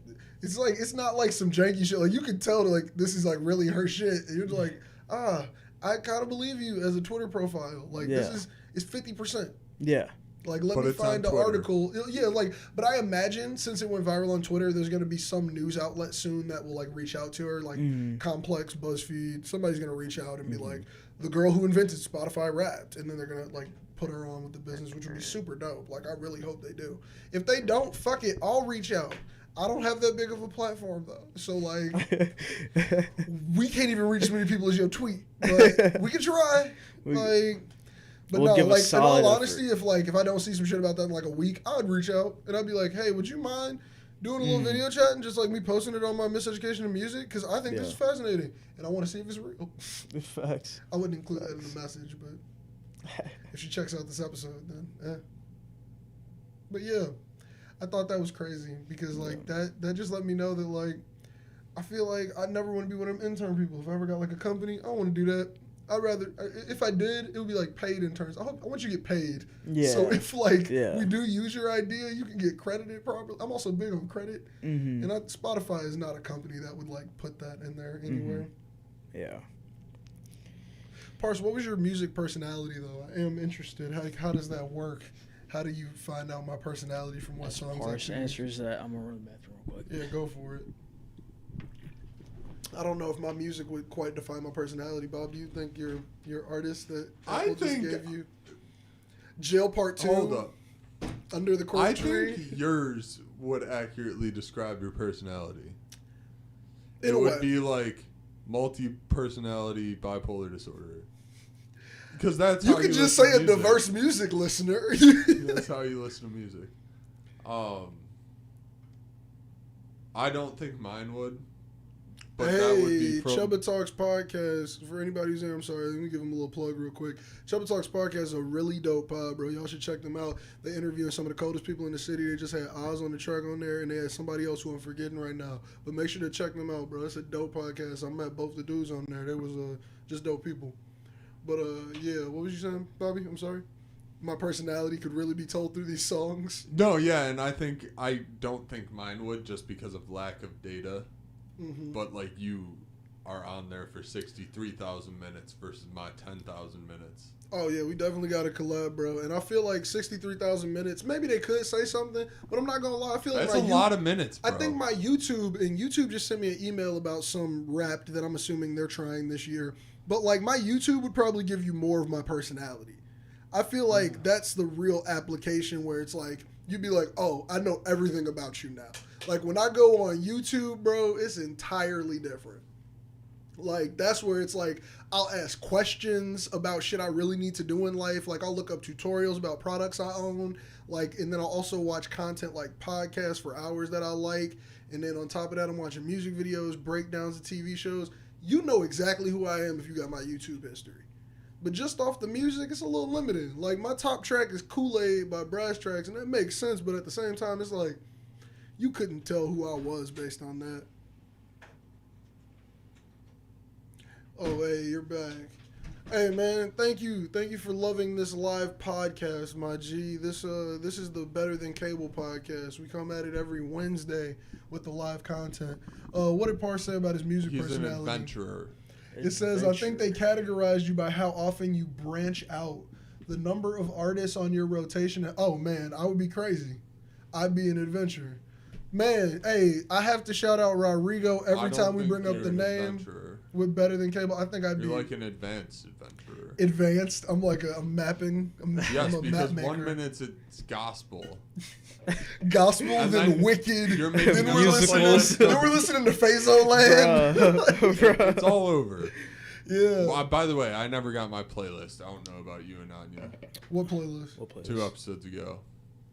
it's not like some janky shit. Like you could tell that like this is like really her shit. And you're like, I kind of believe you as a Twitter profile. Like this is 50%. Yeah. Like let me find the article. Yeah, like but I imagine since it went viral on Twitter, there's gonna be some news outlet soon that will like reach out to her, like Complex, BuzzFeed. Somebody's gonna reach out and be like, the girl who invented Spotify Wrapped, and then they're gonna like put her on with the business, which would be super dope. Like I really hope they do. If they don't, fuck it, I'll reach out. I don't have that big of a platform though, so like we can't even reach as many people as your tweet. But we can try. But no, like in all honesty, if I don't see some shit about that in like a week, I'd reach out and I'd be like, hey, would you mind doing a little video chat and just like me posting it on my Miseducation and Music? Because I think this is fascinating and I want to see if it's real. Facts. I wouldn't include that in the message, but if she checks out this episode, then But yeah, I thought that was crazy because like that just let me know that like I feel like I never want to be one of them intern people. If I ever got like a company, I don't want to do that. I'd rather, if I did, it would be like paid interns. I want you to get paid. Yeah. So if we do use your idea, you can get credited properly. I'm also big on credit. Mm-hmm. And Spotify is not a company that would like put that in there anywhere. Mm-hmm. Yeah. Pars, what was your music personality though? I am interested. How does that work? How do you find out my personality from what songs? Pars answers that. I'm gonna run to the bathroom real quick. Yeah, go for it. I don't know if my music would quite define my personality. Bob, do you think your artist that Apple just gave you? Jail Part 2. Hold up. Under the Cork Tree. I think yours would accurately describe your personality. It would be like multi-personality bipolar disorder. Because that's how you could just say a diverse music listener. That's how you listen to music. I don't think mine would. But hey, Chubba Talks Podcast. For anybody who's there, I'm sorry. Let me give them a little plug real quick. Chubba Talks Podcast is a really dope pod, bro. Y'all should check them out. They interviewing some of the coldest people in the city. They just had Oz on the track on there, and they had somebody else who I'm forgetting right now. But make sure to check them out, bro. It's a dope podcast. I met both the dudes on there. They was just dope people. But, yeah, what was you saying, Bobby? I'm sorry. My personality could really be told through these songs. No, yeah, and I don't think mine would just because of lack of data. Mm-hmm. But like you are on there for 63,000 minutes versus my 10,000 minutes. Oh yeah, we definitely got to collab, bro. And I feel like 63,000 minutes. Maybe they could say something, but I'm not gonna lie. I feel like that's a lot of minutes, bro. I think my YouTube just sent me an email about some Wrapped that I'm assuming they're trying this year. But like my YouTube would probably give you more of my personality. I feel like that's the real application where it's like you'd be like, oh, I know everything about you now. Like, when I go on YouTube, bro, it's entirely different. Like, that's where it's like, I'll ask questions about shit I really need to do in life. Like, I'll look up tutorials about products I own. Like, and then I'll also watch content like podcasts for hours that I like. And then on top of that, I'm watching music videos, breakdowns of TV shows. You know exactly who I am if you got my YouTube history. But just off the music, it's a little limited. Like, my top track is Kool-Aid by Brass Tracks, and that makes sense. But at the same time, it's like, you couldn't tell who I was based on that. Oh, hey, you're back. Hey man, thank you for loving this live podcast, my G. This is the Better Than Cable podcast. We come at it every Wednesday with the live content. What did Parr say about his music personality? He's an adventurer. It says, I think they categorized you by how often you branch out. The number of artists on your rotation. Oh man, I would be crazy. I'd be an adventurer. Man, hey, I have to shout out Rodrigo every time we bring up the name. Adventurer. With Better Than Cable, I think I'd be. You're like an advanced adventurer. Advanced? I'm like I'm mapping. Yes, I'm because map 1 minute it's gospel. Gospel, then Wicked. You're making then we're listening to Phaso Land. It's all over. Yeah. Well, by the way, I never got my playlist. I don't know about you and Anya. What playlist? 2 episodes ago.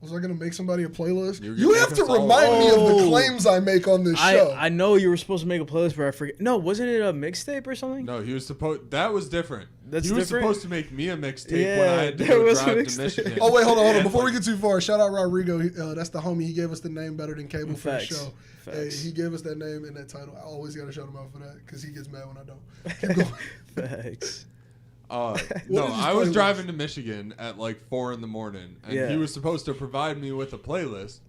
Was I going to make somebody a playlist? You have to remind me of the claims I make on this show. I know you were supposed to make a playlist, but I forget. No, wasn't it a mixtape or something? No, he was supposed. That was different. He was supposed to make me a mixtape when I had to go drive to Michigan. Oh, wait, hold on. Before we get too far, shout out Rodrigo. That's the homie. He gave us the name Better Than Cable for the show. Hey, he gave us that name and that title. I always got to shout him out for that because he gets mad when I don't. Keep going. Facts. No, I was driving to Michigan at like 4 a.m. and he was supposed to provide me with a playlist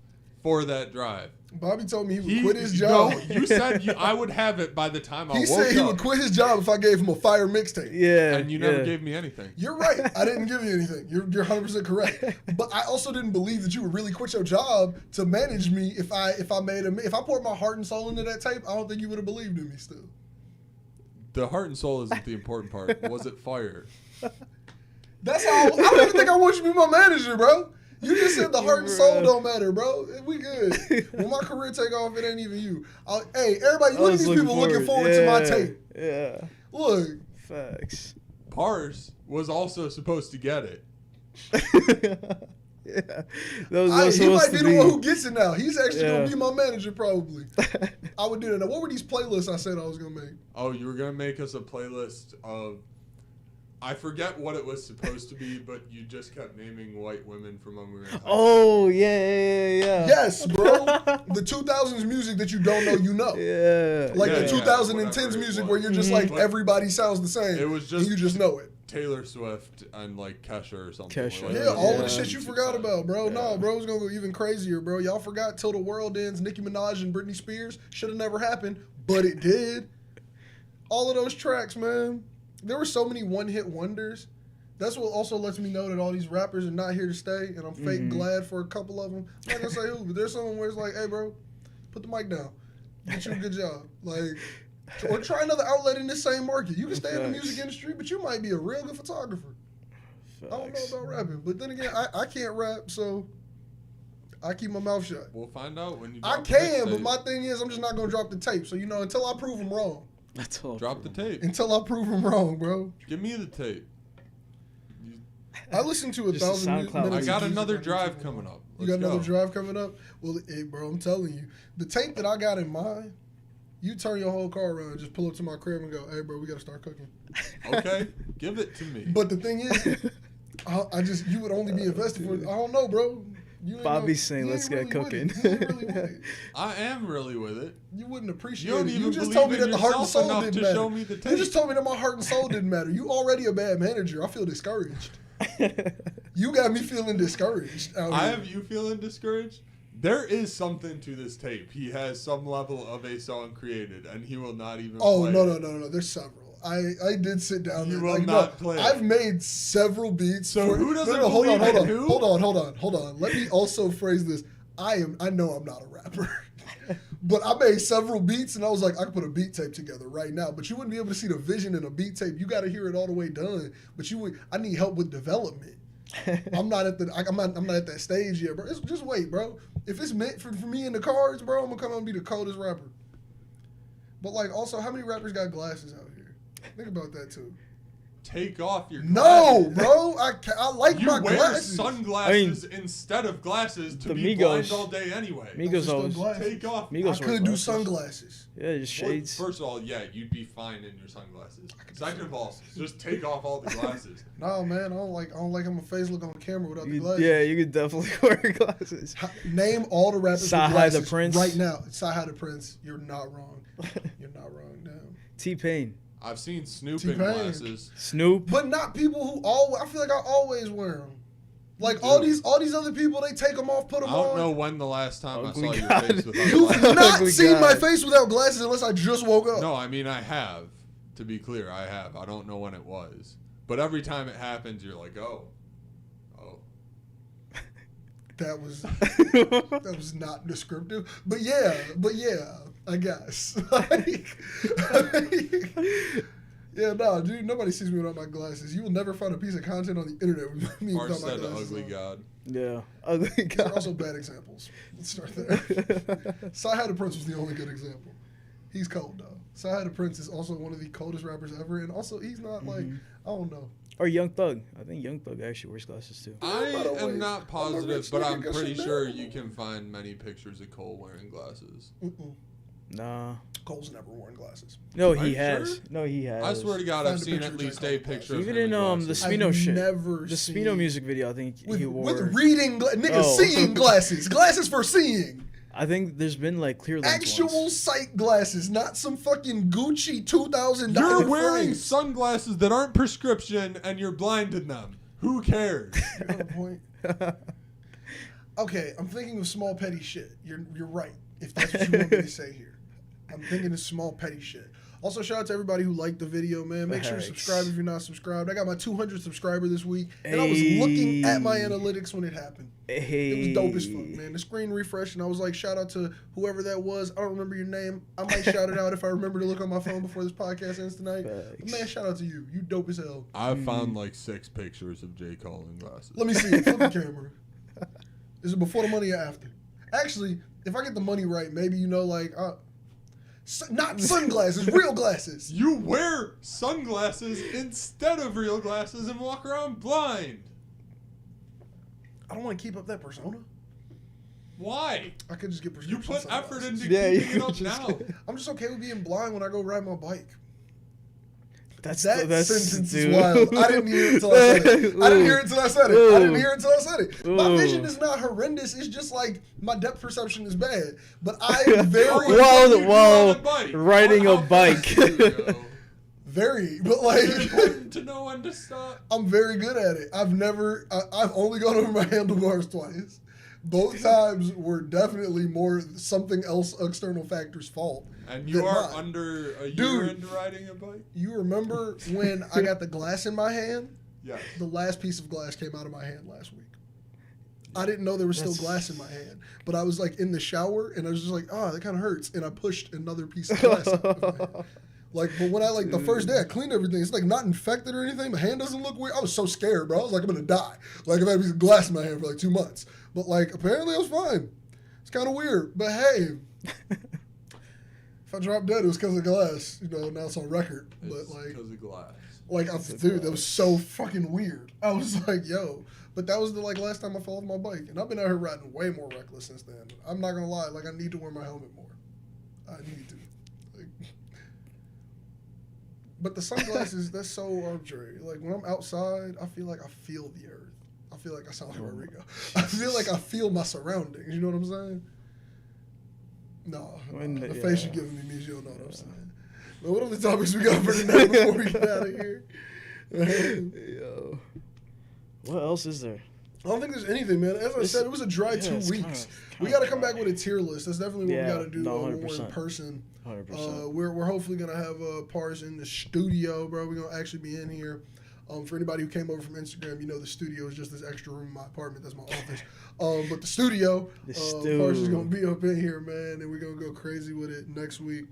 for that drive. Bobby told me he would quit his job. No, you said I would have it by the time I woke up. He said he would quit his job if I gave him a fire mixtape. Yeah, and you never gave me anything. You're right. I didn't give you anything. You're 100% correct. But I also didn't believe that you would really quit your job to manage me if I poured my heart and soul into that tape. I don't think you would have believed in me still. The heart and soul isn't the important part. Was it fire? That's how. I don't even think I want you to be my manager, bro. You just said the heart and soul don't matter, bro. We good. When my career take off, it ain't even you. Hey, everybody, look at these people looking forward to my tape. Yeah. Look. Facts. Pars was also supposed to get it. Yeah. He might be the one who gets it now. He's actually going to be my manager probably. I would do that. Now, what were these playlists I said I was going to make? Oh, you were going to make us a playlist of... I forget what it was supposed to be, but you just kept naming white women from when we were in high school. Oh, yeah. Yes, bro. The 2000s music that you don't know, you know. Yeah. Like the 2010s music where you're just like, everybody sounds the same. It was just... And you just know it. Taylor Swift and like Kesha or something. Yeah, all the shit you forgot about, bro. Yeah. No, bro, it's gonna go even crazier, bro. Y'all forgot Till the World Ends, Nicki Minaj and Britney Spears. Should have never happened, but it did. All of those tracks, man. There were so many one-hit wonders. That's what also lets me know that all these rappers are not here to stay, and I'm fake glad for a couple of them. I'm not gonna say who, but there's someone where it's like, hey, bro, put the mic down. Get you a good job. Like... Or try another outlet in this same market. You can stay in the music industry, but you might be a real good photographer. I don't know about rapping, but then again, I can't rap, so I keep my mouth shut. We'll find out when you. I can, but my thing is, I'm just not gonna drop the tape. So until I prove them wrong. That's all. Drop the tape. Until I prove them wrong, bro. Give me the tape. I listened to 1,000 minutes. I got another drive coming up. You got another drive coming up? Well, hey, bro, I'm telling you, the tape that I got in mind. You turn your whole car around and just pull up to my crib and go, hey, bro, we got to start cooking. Okay, give it to me. But the thing is, you would only be invested for, I don't know, bro. Bobby's saying, let's get cooking. I am really with it. You wouldn't appreciate it. You just told me that the heart and soul didn't matter. You just told me that my heart and soul didn't matter. You already a bad manager. I feel discouraged. You got me feeling discouraged. I have you feeling discouraged? There is something to this tape. He has some level of a song created, and he will not even play no. There's several. I did sit down there. You will not play. I've made several beats. So who doesn't believe in who? Hold on. Let me also phrase this. I know I'm not a rapper. But I made several beats, and I was like, I could put a beat tape together right now. But you wouldn't be able to see the vision in a beat tape. You got to hear it all the way done. But I need help with development. I'm not at that stage yet, bro. Just wait, bro. If it's meant for me in the cards, bro, I'm gonna come out and be the coldest rapper. But like, also, how many rappers got glasses out here? Think about that too. Take off your glasses. No, bro. I like my glasses. You wear sunglasses instead of glasses to be blind all day anyway. Migos always take off. I could do sunglasses. Yeah, just shades. Well, first of all, yeah, you'd be fine in your sunglasses. Second of all, just take off all the glasses. No, man, I don't like how my face look on the camera without the glasses. Yeah, you could definitely wear glasses. Name all the rappers with glasses the Prince. right now. Sci-Hi the Prince. You're not wrong. You're not wrong, damn. T-Pain. I've seen Snoop in T-Pain. glasses. Snoop. But not people who always. I feel like I always wear them. Like all these other people, they take them off, put them on. I don't know when the last time I saw your face without You've glasses. not seen my face without glasses unless I just woke up. No, I mean I have. To be clear, I have. I don't know when it was, but every time it happens, you're like, oh. That was not descriptive, but yeah, I guess. Yeah, no, dude, nobody sees me without my glasses. You will never find a piece of content on the internet with me Mark without my said glasses ugly on. god. Yeah, ugly These are god. also bad examples. Let's start there. Sci-Hi the Prince was the only good example. He's cold, though. Sci-Hi the Prince is also one of the coldest rappers ever, and also he's not like, I don't know. Or Young Thug. I think Young Thug actually wears glasses too. I am not I'm a positive, rich but nigga, I'm guess pretty you sure know. you can find many pictures of Cole wearing glasses. Nah. Cole's never worn glasses. No, Are he you has. sure? No, he has. I swear to God, Find I've a seen picture at of least J. a Cole picture of Even him in the glasses. Spino I've shit. never The seen Spino music video, I think he wore. with reading nigga Oh. seeing glasses. Glasses for seeing. I think there's been like clear lens Actual ones. sight glasses, not some fucking Gucci $2,000. You're wearing frames. sunglasses that aren't prescription, and you're blind in them. Who cares? You got a point. Okay, I'm thinking of small petty shit. You're right. If that's what you want me to say here, I'm thinking of small petty shit. Also, shout out to everybody who liked the video, man. Make sure to Thanks. subscribe if you're not subscribed. I got my 200th subscriber this week, and I was looking at my analytics when it happened. Hey. It was dope as fuck, man. The screen refreshed, and I was like, shout out to whoever that was. I don't remember your name. I might shout it out if I remember to look on my phone before this podcast ends tonight. But man, shout out to you. You dope as hell. I've found like 6 pictures of J. Cole in glasses. Let me see it. Flip the camera. Is it before the money or after? Actually, if I get the money right, maybe not sunglasses, real glasses. You wear sunglasses instead of real glasses and walk around blind. I don't want to keep up that persona. Why? I could just get You prescription put effort sunglasses. into Yeah, keeping it you up just- now. I'm just okay with being blind when I go ride my bike. That's That sentence dude. is wild. I didn't hear it until I said it. I didn't hear it until I said it. I didn't hear it until I said it. My Ooh. vision is not horrendous. It's just like my depth perception is bad. But I am very, While riding a bike. very, but like, It's important to know when to stop. I'm very good at it. I've only gone over my handlebars twice. Both times were definitely more something else external factor's fault. And you than are mine. under a year Dude. into riding a bike? You remember when I got the glass in my hand? Yes. The last piece of glass came out of my hand last week. I didn't know there was still glass in my hand, but I was like in the shower and I was just like, oh, that kind of hurts, and I pushed another piece of glass out of my hand. Like, but when I the first day I cleaned everything, it's like not infected or anything. My hand doesn't look weird. I was so scared, bro. I was like, I'm gonna die. Like, I've had a piece of glass in my hand for like 2 months, but like apparently I was fine. It's kind of weird, but hey. If I dropped dead, it was because of glass. You know, now it's on record. It's But like, because of glass. dude, that was so fucking weird. I was like, yo. But that was the last time I fell off my bike, and I've been out here riding way more reckless since then. I'm not gonna lie, I need to wear my helmet more. I need to. But the sunglasses, that's so arbitrary. Like when I'm outside, I feel like I feel the earth. I feel like I sound like Rodrigo. I feel like I feel my surroundings. You know what I'm saying? No, the face you're giving me means you don't know what I'm saying. But what other topics we got for tonight before we get out of here? Yo. What else is there? I don't think there's anything, man. As I said, it was a dry 2 weeks. We got to come back with a tier list. That's definitely what we got to do when we're in person. 100%. We're hopefully going to have Pars in the studio, bro. We're going to actually be in here. For anybody who came over from Instagram, you know the studio is just this extra room in my apartment. That's my office. But the studio, Pars is going to be up in here, man, and we're going to go crazy with it next week.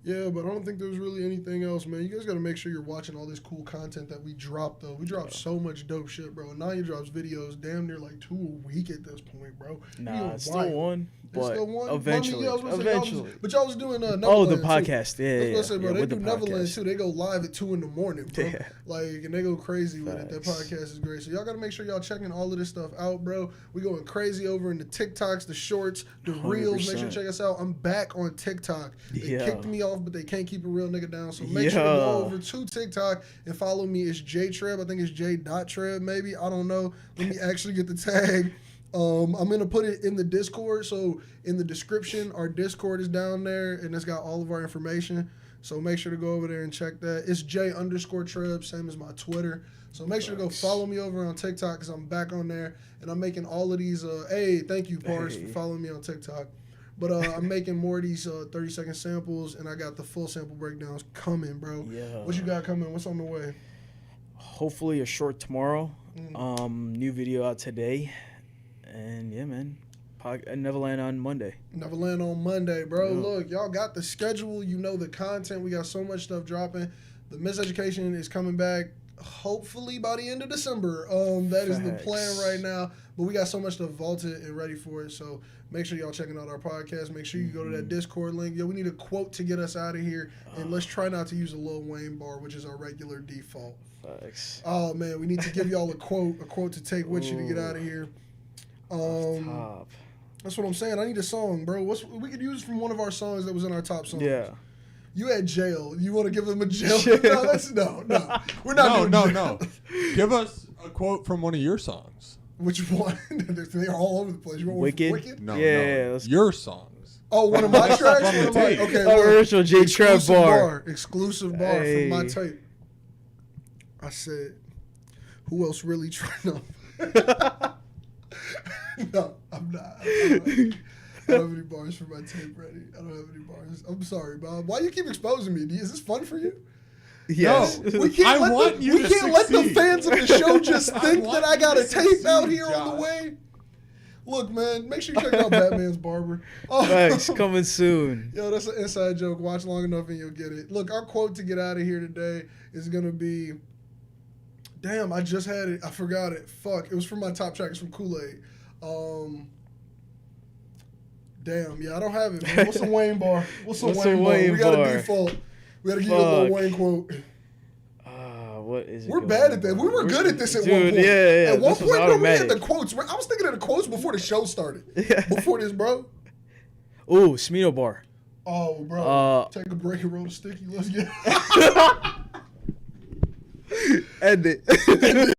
Yeah, but I don't think there's really anything else, man. You guys got to make sure you're watching all this cool content that we drop, though. We drop so much dope shit, bro. Ananya drops videos damn near 2 a week at this point, bro. Nah, it's still one. It's But still one? eventually. I mean, Eventually. But y'all was doing Nevaland, Oh, the too. podcast. Yeah, I was gonna say, bro, they with do the Nevaland podcast. too. They go live at 2 a.m, bro. Yeah. And they go crazy with it. That Facts. podcast is great. So y'all gotta make sure y'all checking all of this stuff out, bro. We going crazy over in the TikToks, the shorts, the reels. Make sure to check us out. I'm back on TikTok. They kicked me off, but they can't keep a real nigga down. So make sure to go over to TikTok and follow me. It's J-Treb. I think it's J.Treb maybe. I don't know. Let me actually get the tag. I'm going to put it in the Discord. So in the description, our Discord is down there, and it's got all of our information. So make sure to go over there and check that. It's J_Treb, same as my Twitter. So make sure to go follow me over on TikTok because I'm back on there. And I'm making all of these. Hey, thank you, Pars, for following me on TikTok. But I'm making more of these 30-second samples, and I got the full sample breakdowns coming, bro. Yeah. What you got coming? What's on the way? Hopefully a short tomorrow. New video out today. And, yeah, man. Nevaland on Monday. Nevaland on Monday, bro. Yeah. Look, y'all got the schedule. You know the content. We got so much stuff dropping. The Miseducation is coming back hopefully by the end of December. That is the plan right now. But we got so much stuff vaulted and ready for it. So make sure y'all checking out our podcast. Make sure you go to that Discord link. Yo, we need a quote to get us out of here. And let's try not to use a Lil Wayne bar, which is our regular default. Facts. Oh, man. We need to give y'all a quote to take with you to get out of here. Top. That's what I'm saying. I need a song, bro. We could use from one of our songs that was in our top songs. Yeah. You had jail. You want to give them a jail? No. We're not doing jail. No. Give us a quote from one of your songs. Which one? They're all over the place. You want Wicked? Wicked? No. Your songs. Oh, one of my tracks? Okay. Original J-Treb bar. Exclusive bar from my tape. I said, who else really trying to... No, I'm not. I don't have any bars for my tape ready. I don't have any bars. I'm sorry, Bob. Why you keep exposing me? Is this fun for you? Yes. No, we can't let the fans of the show just think that I got a tape out here on the way. Look, man, make sure you check out Batman's Barber. Thanks, coming soon. Yo, that's an inside joke. Watch long enough and you'll get it. Look, our quote to get out of here today is going to be, damn, I just had it. I forgot it. Fuck. It was from my top track. It's from Kool-Aid. Damn, yeah, I don't have it, man. What's a Wayne bar? What's a Wayne bar? We got a default. We got to give you a little Wayne quote. What is it? We're bad at that. We were good at this at one point. Yeah. At one point, bro, we had the quotes. I was thinking of the quotes before the show started. Before this, bro. Ooh, Smino bar. Oh, bro. Take a break and roll the sticky. Let's get End it.